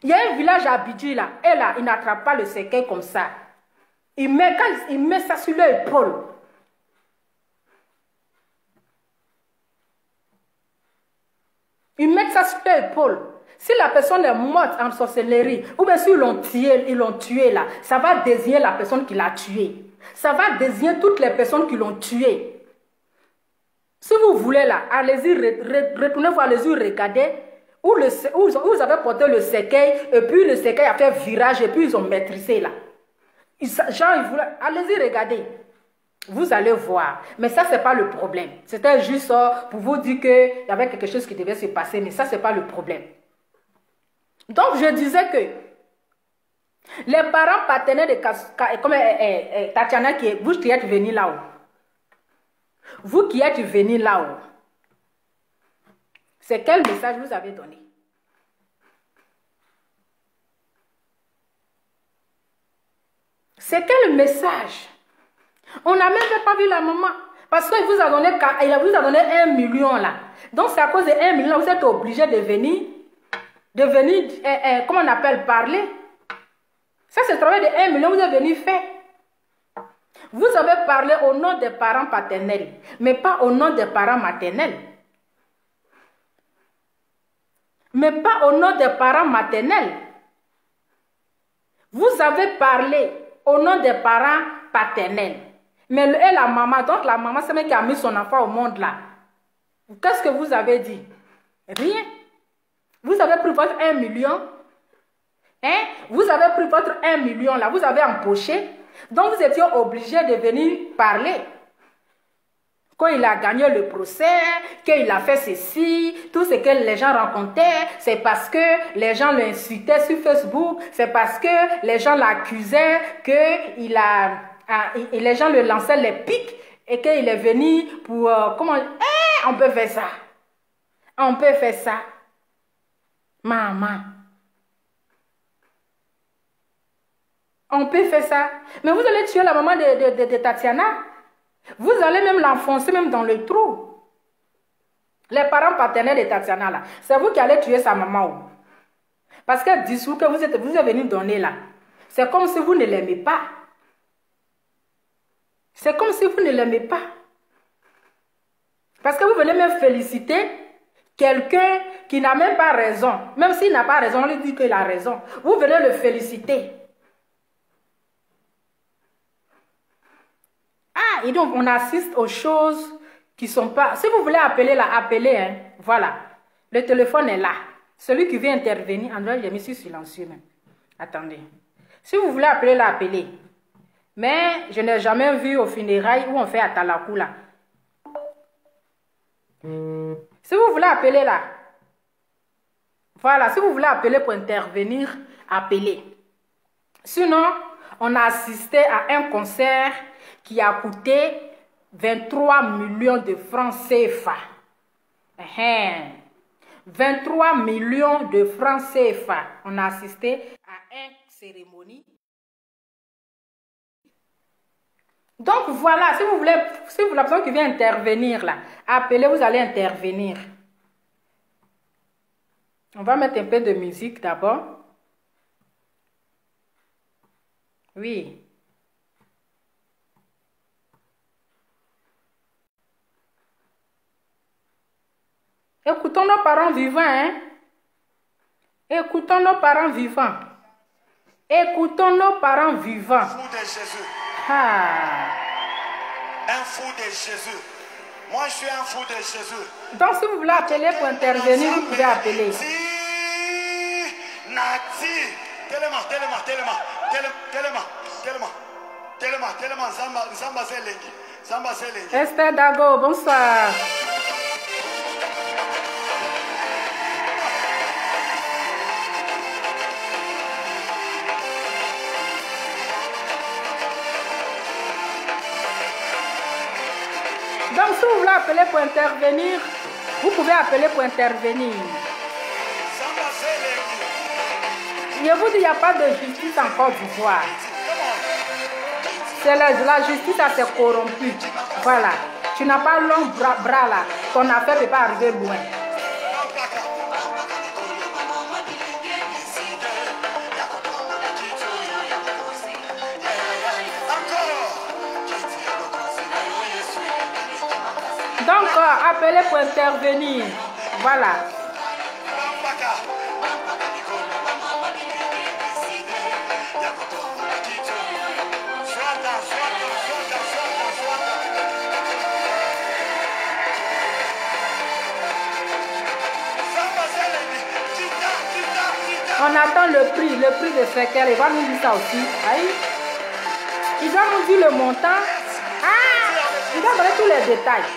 Speaker 1: Il y a un village à Abidji là, et là, il n'attrape pas le cercueil comme ça. Il met ça sur l'épaule. Il met ça sur l'épaule. Si la personne est morte en sorcellerie, ou bien s'ils l'ont tué là, ça va désigner la personne qui l'a tué. Ça va désigner toutes les personnes qui l'ont tué. Si vous voulez là, allez-y, retournez voir, allez-y regarder où vous avez porté le cercueil, et puis le cercueil a fait virage, et puis ils ont maîtrisé là. Allez-y regarder. Vous allez voir. Mais ça, ce n'est pas le problème. C'était juste pour vous dire qu'il y avait quelque chose qui devait se passer, mais ça, ce n'est pas le problème. Donc, je disais que les parents paternels de comme Tatiana, vous qui êtes venus là-haut, vous qui êtes venus là-haut, c'est quel message vous avez donné? C'est quel message? On n'a même pas vu la maman. Parce qu'il vous a donné 1 million là. Donc c'est à cause de 1 million, vous êtes obligé de venir, comment on appelle, parler. Ça c'est le travail de 1 million, vous êtes venu faire. Vous avez parlé au nom des parents paternels, mais pas au nom des parents maternels. Mais pas au nom des parents maternels. Vous avez parlé au nom des parents paternels. Mais et la maman, donc la maman, c'est même qui a mis son enfant au monde là. Qu'est-ce que vous avez dit? Rien. Vous avez pris votre 1 million. Hein? Vous avez pris votre 1 million là, vous avez empoché. Donc vous étiez obligé de venir parler. Quand il a gagné le procès, qu'il a fait ceci, tout ce que les gens racontaient, c'est parce que les gens l'insultaient sur Facebook, c'est parce que les gens l'accusaient, que les gens le lançaient les pics et qu'il est venu pour... comment... on peut faire ça. On peut faire ça. Maman. On peut faire ça. Mais vous allez tuer la maman de Tatiana. Vous allez même l'enfoncer même dans le trou. Les parents paternels de Tatiana là, c'est vous qui allez tuer sa maman. Parce que le discours que vous êtes venu donner là, c'est comme si vous ne l'aimez pas. C'est comme si vous ne l'aimez pas. Parce que vous venez même féliciter quelqu'un qui n'a même pas raison. Même s'il n'a pas raison, on lui dit qu'il a raison. Vous venez le féliciter. Ah, et donc on assiste aux choses qui sont pas... Si vous voulez appeler là, appelez, hein. Voilà. Le téléphone est là. Celui qui veut intervenir, André, j'ai mis sur silencieux même. Attendez. Si vous voulez appeler là, appelez. Mais je n'ai jamais vu au funérailles où on fait à Talakou là. Si vous voulez appeler là, voilà, si vous voulez appeler pour intervenir, appelez. Sinon, on a assisté à un concert qui a coûté 23 millions de francs CFA. 23 millions de francs CFA. On a assisté à une cérémonie. Donc voilà, si vous avez la personne qui vient intervenir là, appelez, vous allez intervenir. On va mettre un peu de musique d'abord. Oui. Écoutons nos parents vivants, hein. Écoutons nos parents vivants. Écoutons nos parents vivants.
Speaker 2: Fou de Jésus.
Speaker 1: Ah.
Speaker 2: Un fou de Jésus. Moi, je suis un fou de Jésus.
Speaker 1: Donc, si vous voulez appeler pour intervenir, vous pouvez appeler. Esther Dago, bonsoir. Donc, si vous voulez appeler pour intervenir, vous pouvez appeler pour intervenir. Je vous dis, il n'y a pas de justice en Côte d'Ivoire. C'est la justice a s'est corrompue. Voilà. Tu n'as pas long bras là. Ton affaire ne peut pas arriver loin. Donc, appelez pour intervenir. Voilà. On attend le prix de ce qu'elle. Il va nous dire ça aussi. Aïe. Il doit nous dire le montant. Ah, il doit donner tous les détails.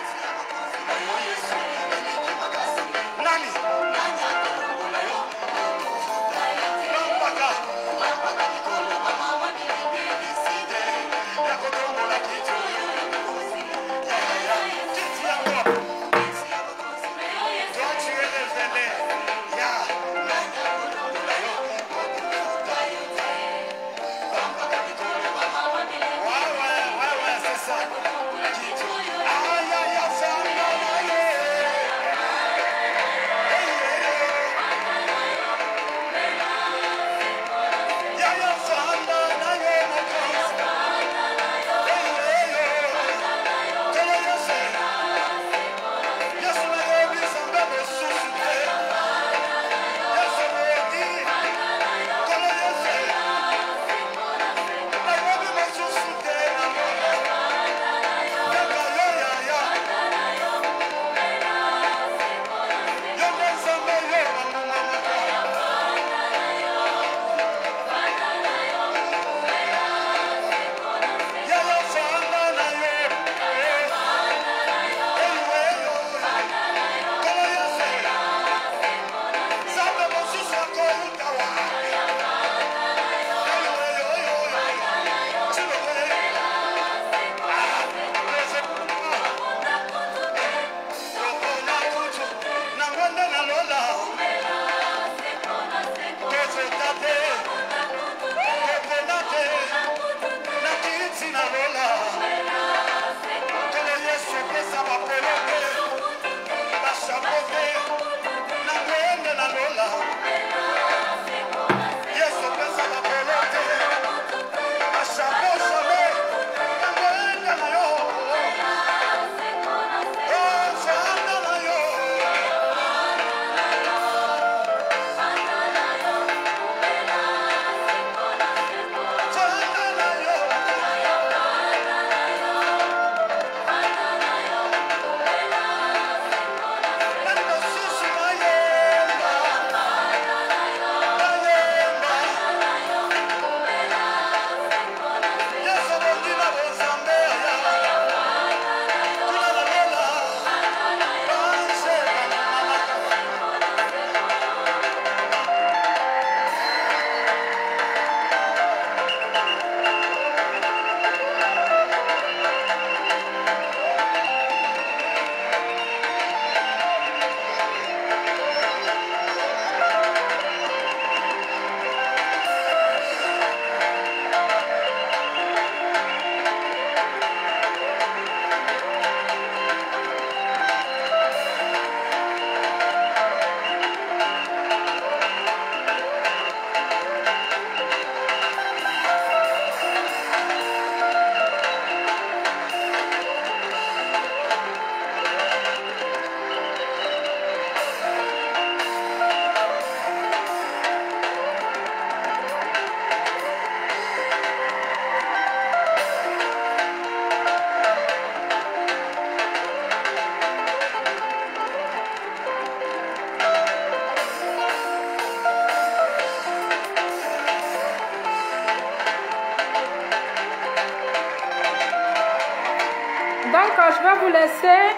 Speaker 1: vais vous laisser.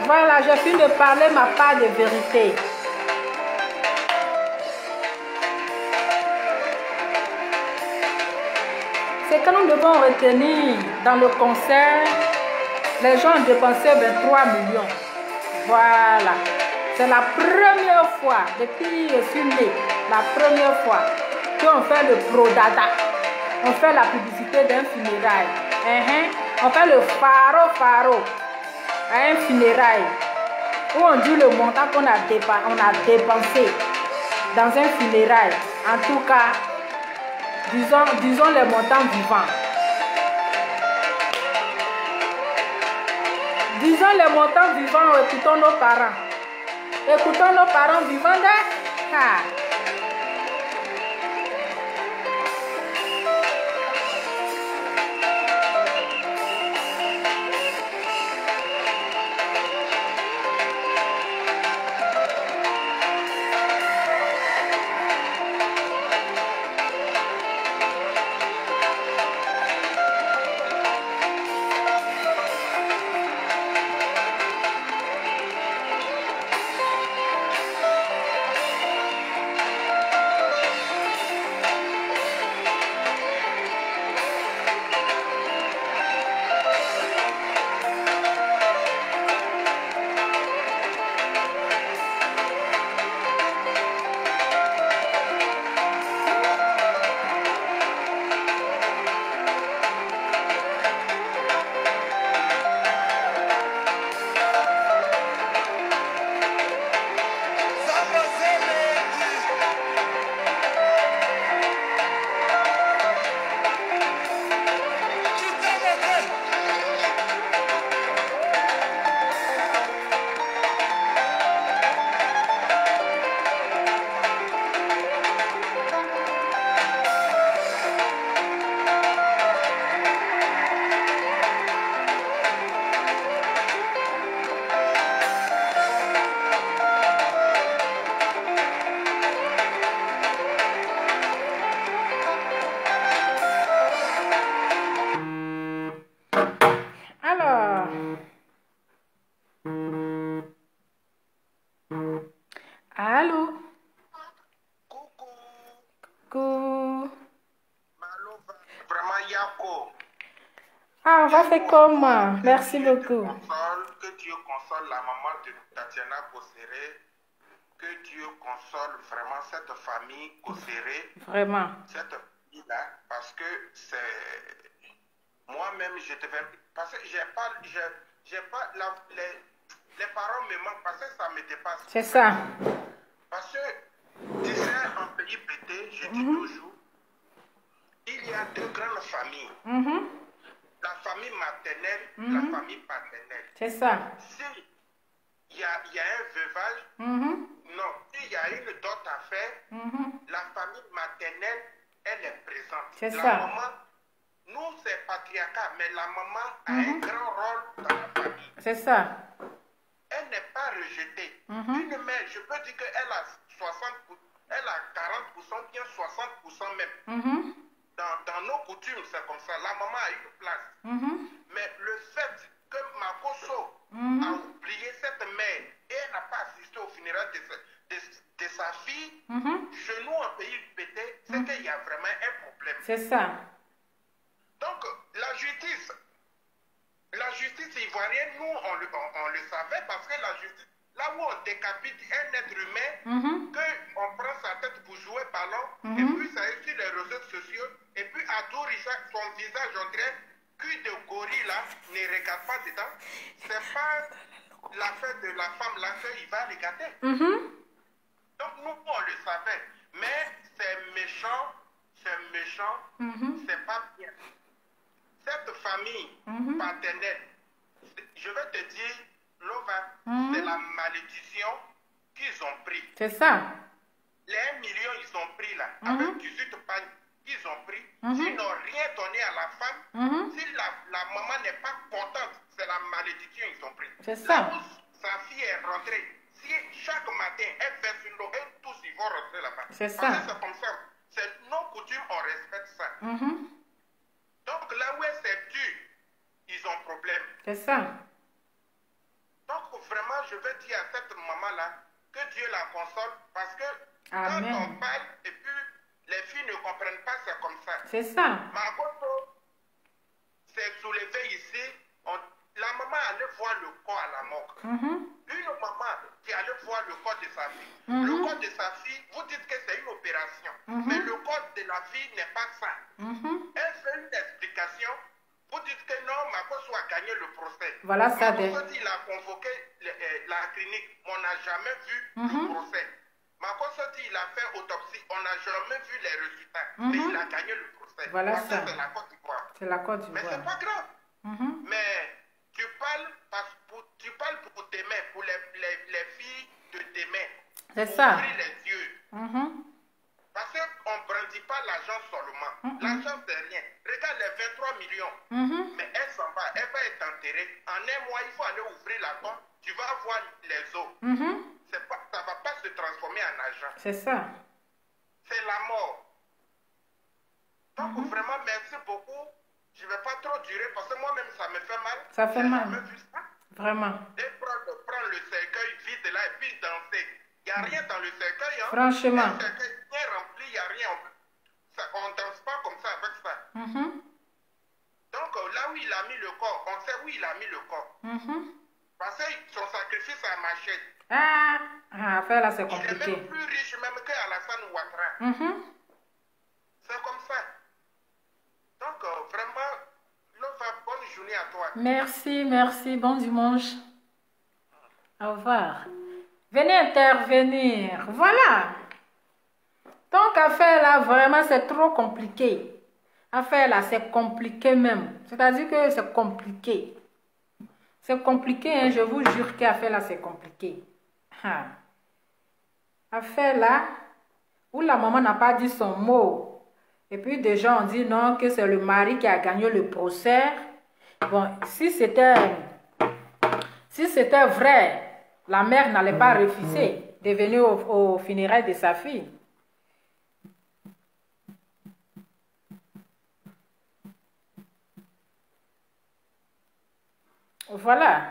Speaker 1: Voilà, j'ai fini de parler ma part de vérité. C'est que nous devons retenir dans le concert, les gens ont dépensé 23 millions. Voilà. C'est la première fois, depuis que je suis née, la première fois qu'on fait le Prodada. On fait la publicité d'un funérail. On fait le faro à un funérail. Où on dit le montant qu'on a dépensé dans un funérail. En tout cas, disons les montants vivants. Disons les montants vivants, écoutons nos parents. Écoutons nos parents vivants. Allô? Coucou.
Speaker 2: Vraiment, Yako.
Speaker 1: Ah, on va faire comment? Merci beaucoup.
Speaker 2: Que Dieu console la maman de Tatiana Kosséré. Que Dieu console vraiment cette famille Kosséré.
Speaker 1: Vraiment.
Speaker 2: Cette famille-là. Parce que c'est... Moi-même, je devais... Parce que j'ai pas les parents me manquent parce que ça me dépasse.
Speaker 1: C'est ça.
Speaker 2: Parce que, tu sais, en pays pété, je dis toujours, il y a deux grandes familles. La famille maternelle, la famille paternelle.
Speaker 1: C'est ça.
Speaker 2: Si il y a un veuvage, non, s'il y a une dot à faire, la famille maternelle, elle est présente.
Speaker 1: C'est
Speaker 2: la
Speaker 1: ça.
Speaker 2: Maman, nous, c'est patriarcat, mais la maman a un grand rôle dans la famille.
Speaker 1: C'est ça.
Speaker 2: Elle n'est pas rejetée. Une mère, je peux dire qu'elle a 60%, elle a 40%, bien 60% même. Dans nos coutumes, c'est comme ça. La maman a une place. Mais le fait que Makoso a oublié cette mère et elle n'a pas assisté au funérail de sa fille, chez nous, en pays pété, c'est qu'il y a vraiment un problème.
Speaker 1: C'est ça.
Speaker 2: Donc, la justice ivoirienne, nous, on le savait parce que la justice, là où on décapite un être humain, qu'on prend sa tête pour jouer ballon, et puis ça est sur les réseaux sociaux, et puis Adou Richard, son visage, on dirait, cul de gorille là, ne regarde pas dedans. C'est pas l'affaire de la femme là qu'il va regarder. Donc nous, on le savait. Mais c'est méchant, c'est pas bien. Cette famille paternelle, je vais te dire, Lova, c'est la malédiction qu'ils ont pris.
Speaker 1: C'est ça.
Speaker 2: Les 1 million, ils ont pris là, avec 18 pagnes qu'ils ont pris. S'ils n'ont rien donné à la femme, si la maman n'est pas contente, c'est la malédiction qu'ils ont pris.
Speaker 1: C'est ça.
Speaker 2: Là où sa fille est rentrée, si chaque matin, elle fait une l'eau, et tous ils vont rentrer là-bas.
Speaker 1: C'est ça.
Speaker 2: Parce que c'est comme ça. C'est nos coutumes, on respecte ça. Donc là où c'est dur, ils ont problème.
Speaker 1: C'est ça.
Speaker 2: la console parce que quand on parle et puis les filles ne comprennent pas, c'est comme ça.
Speaker 1: C'est ça.
Speaker 2: Ma photo s'est soulevée ici. La maman allait voir le corps à la morgue. Une maman qui allait voir le corps de sa fille. Le corps de sa fille, vous dites que c'est une opération. Mais le corps de la fille n'est pas ça. Elle fait une explication. Vous dites que non, Makosso a gagné le procès.
Speaker 1: Voilà ça.
Speaker 2: Makosso dit qu'il a convoqué la clinique. On n'a jamais vu le procès. Makosso dit qu'il a fait autopsie. On n'a jamais vu les résultats. Mais il a gagné le procès.
Speaker 1: Voilà ça.
Speaker 2: C'est la Côte d'Ivoire.
Speaker 1: C'est la Côte d'Ivoire.
Speaker 2: Mais c'est pas grave. Mais tu parles pour tes mains, pour les filles de tes mains.
Speaker 1: C'est ça.
Speaker 2: Ouvrir les yeux. Parce qu'on ne brandit pas l'argent seulement. L'argent, c'est rien. Regarde les 23 millions. Mais elle s'en va. Elle va être enterrée. En un mois, il faut aller ouvrir la tombe. Tu vas voir les os. Ça ne va pas se transformer en argent.
Speaker 1: C'est ça.
Speaker 2: C'est la mort. Donc, vraiment, merci beaucoup. Je ne vais pas trop durer parce que moi-même, ça me fait mal.
Speaker 1: Ça fait mal.
Speaker 2: Jamais vu ça.
Speaker 1: Vraiment.
Speaker 2: Et prendre le cercueil vide là et puis danser. Il n'y a rien dans le cercueil. Hein.
Speaker 1: Franchement.
Speaker 2: Le cercueil bien rempli, il n'y a rien. On ne danse pas comme ça avec ça. Donc là où il a mis le corps, on sait où il a mis le corps. Parce que son sacrifice a marché.
Speaker 1: Affaire là, c'est compliqué.
Speaker 2: Il est même plus riche même que Alassane Ouattara. C'est comme ça. Donc vraiment, bonne journée à toi.
Speaker 1: Merci, merci. Bon dimanche. Au revoir. Venez intervenir. Voilà. Donc, affaire là, vraiment, c'est trop compliqué. Affaire là, c'est compliqué même. C'est-à-dire que c'est compliqué. C'est compliqué, hein, je vous jure qu'affaire là, c'est compliqué. Affaire là, où la maman n'a pas dit son mot. Et puis, des gens ont dit non, que c'est le mari qui a gagné le procès. Bon, si c'était vrai, la mère n'allait pas refuser de venir au funérailles de sa fille. Voilà.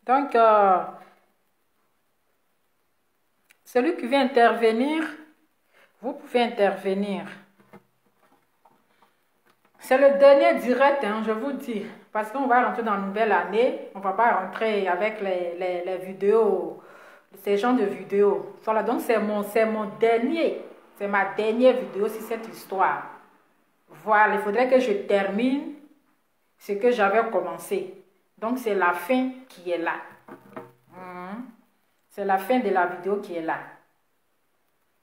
Speaker 1: Donc, celui qui veut intervenir, vous pouvez intervenir. C'est le dernier direct, hein, je vous dis. Parce qu'on va rentrer dans une nouvelle année. On ne va pas rentrer avec les vidéos, ces genres de vidéos. Voilà, donc c'est mon dernier. C'est ma dernière vidéo sur cette histoire. Voilà, il faudrait que je termine ce que j'avais commencé. Donc, c'est la fin qui est là. C'est la fin de la vidéo qui est là.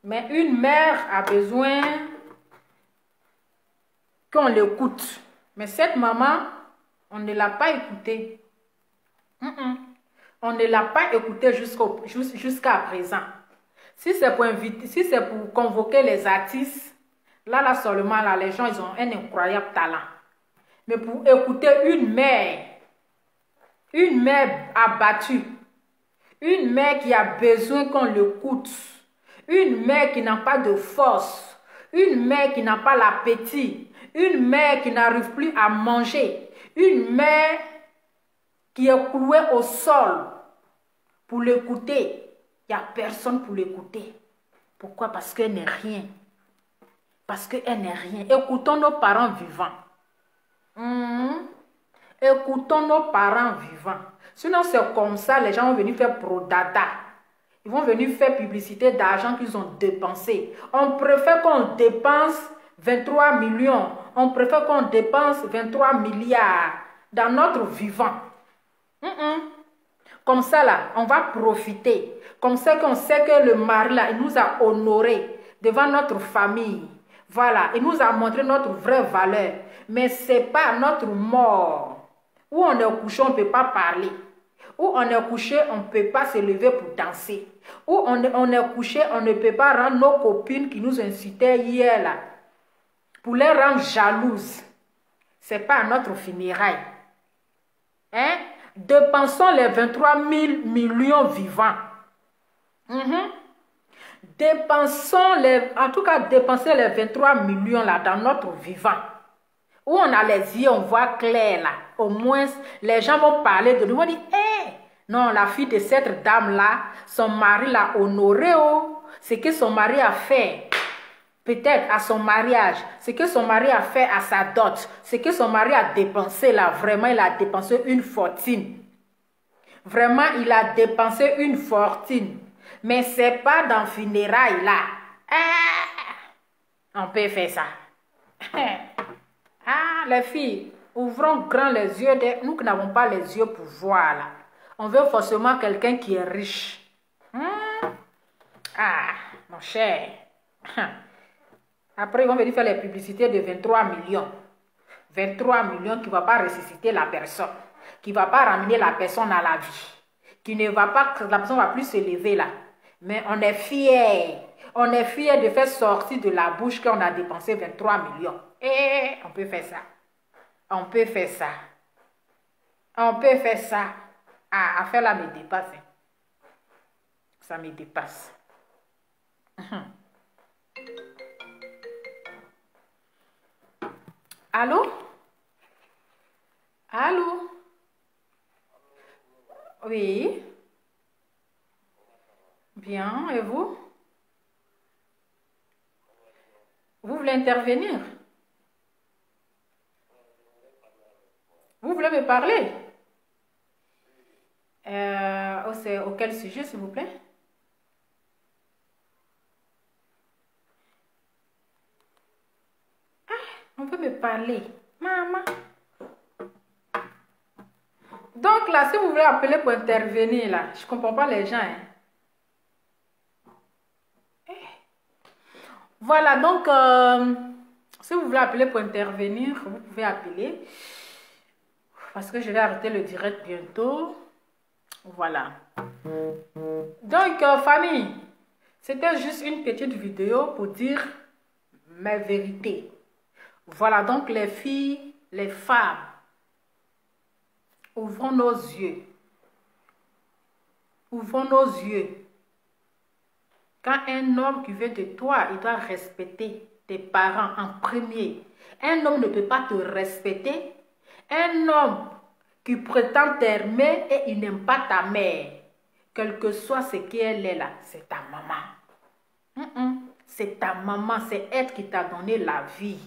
Speaker 1: Mais une mère a besoin qu'on l'écoute. Mais cette maman, on ne l'a pas écoutée. On ne l'a pas écoutée jusqu'à présent. Si c'est pour convoquer les artistes, là seulement, là, les gens, ils ont un incroyable talent. Mais pour écouter une mère abattue, une mère qui a besoin qu'on l'écoute, une mère qui n'a pas de force, une mère qui n'a pas l'appétit, une mère qui n'arrive plus à manger, une mère qui est clouée au sol pour l'écouter. Il n'y a personne pour l'écouter. Pourquoi? Parce qu'elle n'est rien. Parce qu'elle n'est rien. Écoutons nos parents vivants. Écoutons nos parents vivants. Sinon, c'est comme ça, les gens vont venir faire pro-dada. Ils vont venir faire publicité d'argent qu'ils ont dépensé. On préfère qu'on dépense 23 millions. On préfère qu'on dépense 23 milliards dans notre vivant. Comme ça, là, on va profiter. Comme ça qu'on sait que le mari, là, il nous a honorés devant notre famille. Voilà, il nous a montré notre vraie valeur. Mais ce n'est pas notre mort. Où on est couché, on ne peut pas parler. Où on est couché, on ne peut pas se lever pour danser. Où on est couché, on ne peut pas rendre nos copines qui nous incitaient hier, là, pour les rendre jalouses. Ce n'est pas à notre funérailles. Hein? Dépensons les 23 000 millions vivants. Dépensons dépenser les 23 millions là dans notre vivant. Où on a les yeux, on voit clair là. Au moins, les gens vont parler de nous. On dit, Non, la fille de cette dame-là, son mari l'a honorée. Oh. Ce que son mari a fait, peut-être à son mariage, ce que son mari a fait à sa dot, ce que son mari a dépensé là, vraiment, il a dépensé une fortune. Vraiment, il a dépensé une fortune. Mais c'est pas dans le funérail là. On peut faire ça. Ah, les filles, ouvrons grand les yeux. Nous qui n'avons pas les yeux pour voir là. On veut forcément quelqu'un qui est riche. Ah, mon cher. Après, ils vont venir faire les publicités de 23 millions. 23 millions qui ne va pas ressusciter la personne. Qui ne va pas ramener la personne à la vie. Qui ne va pas, la personne ne va plus se lever là. Mais on est fiers. On est fiers de faire sortir de la bouche qu'on a dépensé 23 millions. Et on peut faire ça. On peut faire ça. On peut faire ça. Ah, affaire là me dépasse. Ça me dépasse. Allô? Allô? Oui. Bien, et vous? Vous voulez intervenir? Vous voulez me parler? C'est auquel sujet, s'il vous plaît? Ah, on peut me parler. Maman. Donc là, si vous voulez appeler pour intervenir, là, je ne comprends pas les gens. Hein. Voilà, donc, si vous voulez appeler pour intervenir, vous pouvez appeler. Parce que je vais arrêter le direct bientôt. Voilà. Donc, famille, c'était juste une petite vidéo pour dire mes vérités. Voilà, donc les filles, les femmes, ouvrons nos yeux. Ouvrons nos yeux. Quand un homme qui vient de toi, il doit respecter tes parents en premier. Un homme ne peut pas te respecter. Un homme qui prétend t'aimer et il n'aime pas ta mère. Quel que soit ce qu'elle est là, c'est ta maman. C'est ta maman, c'est elle qui t'a donné la vie.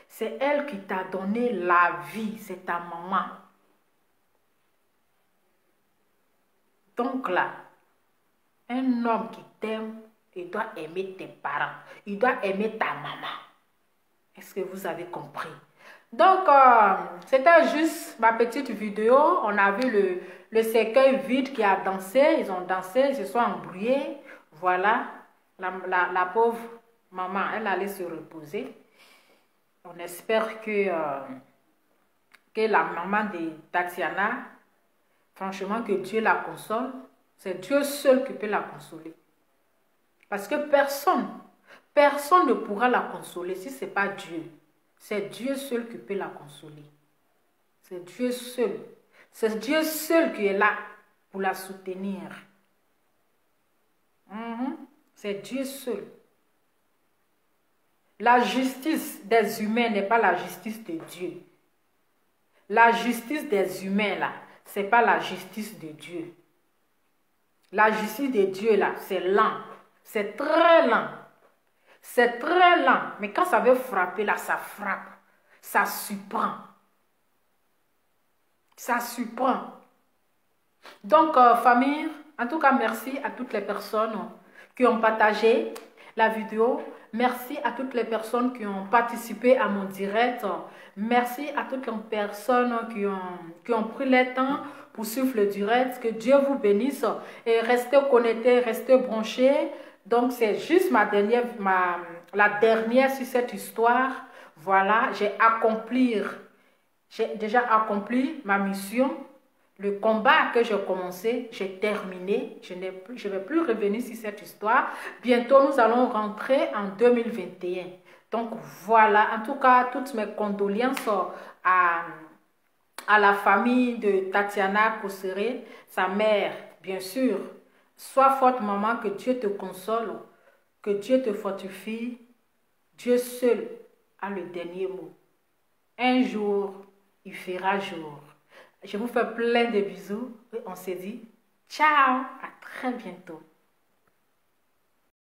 Speaker 1: C'est elle qui t'a donné la vie, c'est ta maman. Donc là, un homme qui t'aime, il doit aimer tes parents. Il doit aimer ta maman. Est-ce que vous avez compris? Donc, c'était juste ma petite vidéo. On a vu le cercueil vide qui a dansé. Ils ont dansé, ils se sont embrouillés. Voilà. La pauvre maman, elle allait se reposer. On espère que la maman de Tatiana, franchement, que Dieu la console. C'est Dieu seul qui peut la consoler. Parce que personne ne pourra la consoler si ce n'est pas Dieu. C'est Dieu seul qui peut la consoler. C'est Dieu seul. C'est Dieu seul qui est là pour la soutenir. C'est Dieu seul. La justice des humains n'est pas la justice de Dieu. La justice des humains, là, ce n'est pas la justice de Dieu. La justice de Dieu, là, c'est lent. C'est très lent. C'est très lent. Mais quand ça veut frapper, là, ça frappe. Ça surprend. Ça surprend. Donc, famille, en tout cas, merci à toutes les personnes qui ont partagé la vidéo. Merci à toutes les personnes qui ont participé à mon direct. Merci à toutes les personnes qui ont pris le temps pour suivre le direct. Que Dieu vous bénisse. Et restez connectés, restez branchés. Donc, c'est juste la dernière sur cette histoire. Voilà, j'ai déjà accompli ma mission. Le combat que j'ai commencé, j'ai terminé. Je ne vais plus revenir sur cette histoire. Bientôt, nous allons rentrer en 2021. Donc, voilà. En tout cas, toutes mes condoléances à la famille de Tatiana Kosseré, sa mère, bien sûr. Sois forte, maman, que Dieu te console, que Dieu te fortifie. Dieu seul a le dernier mot. Un jour, il fera jour. Je vous fais plein de bisous et on se dit ciao, à très bientôt.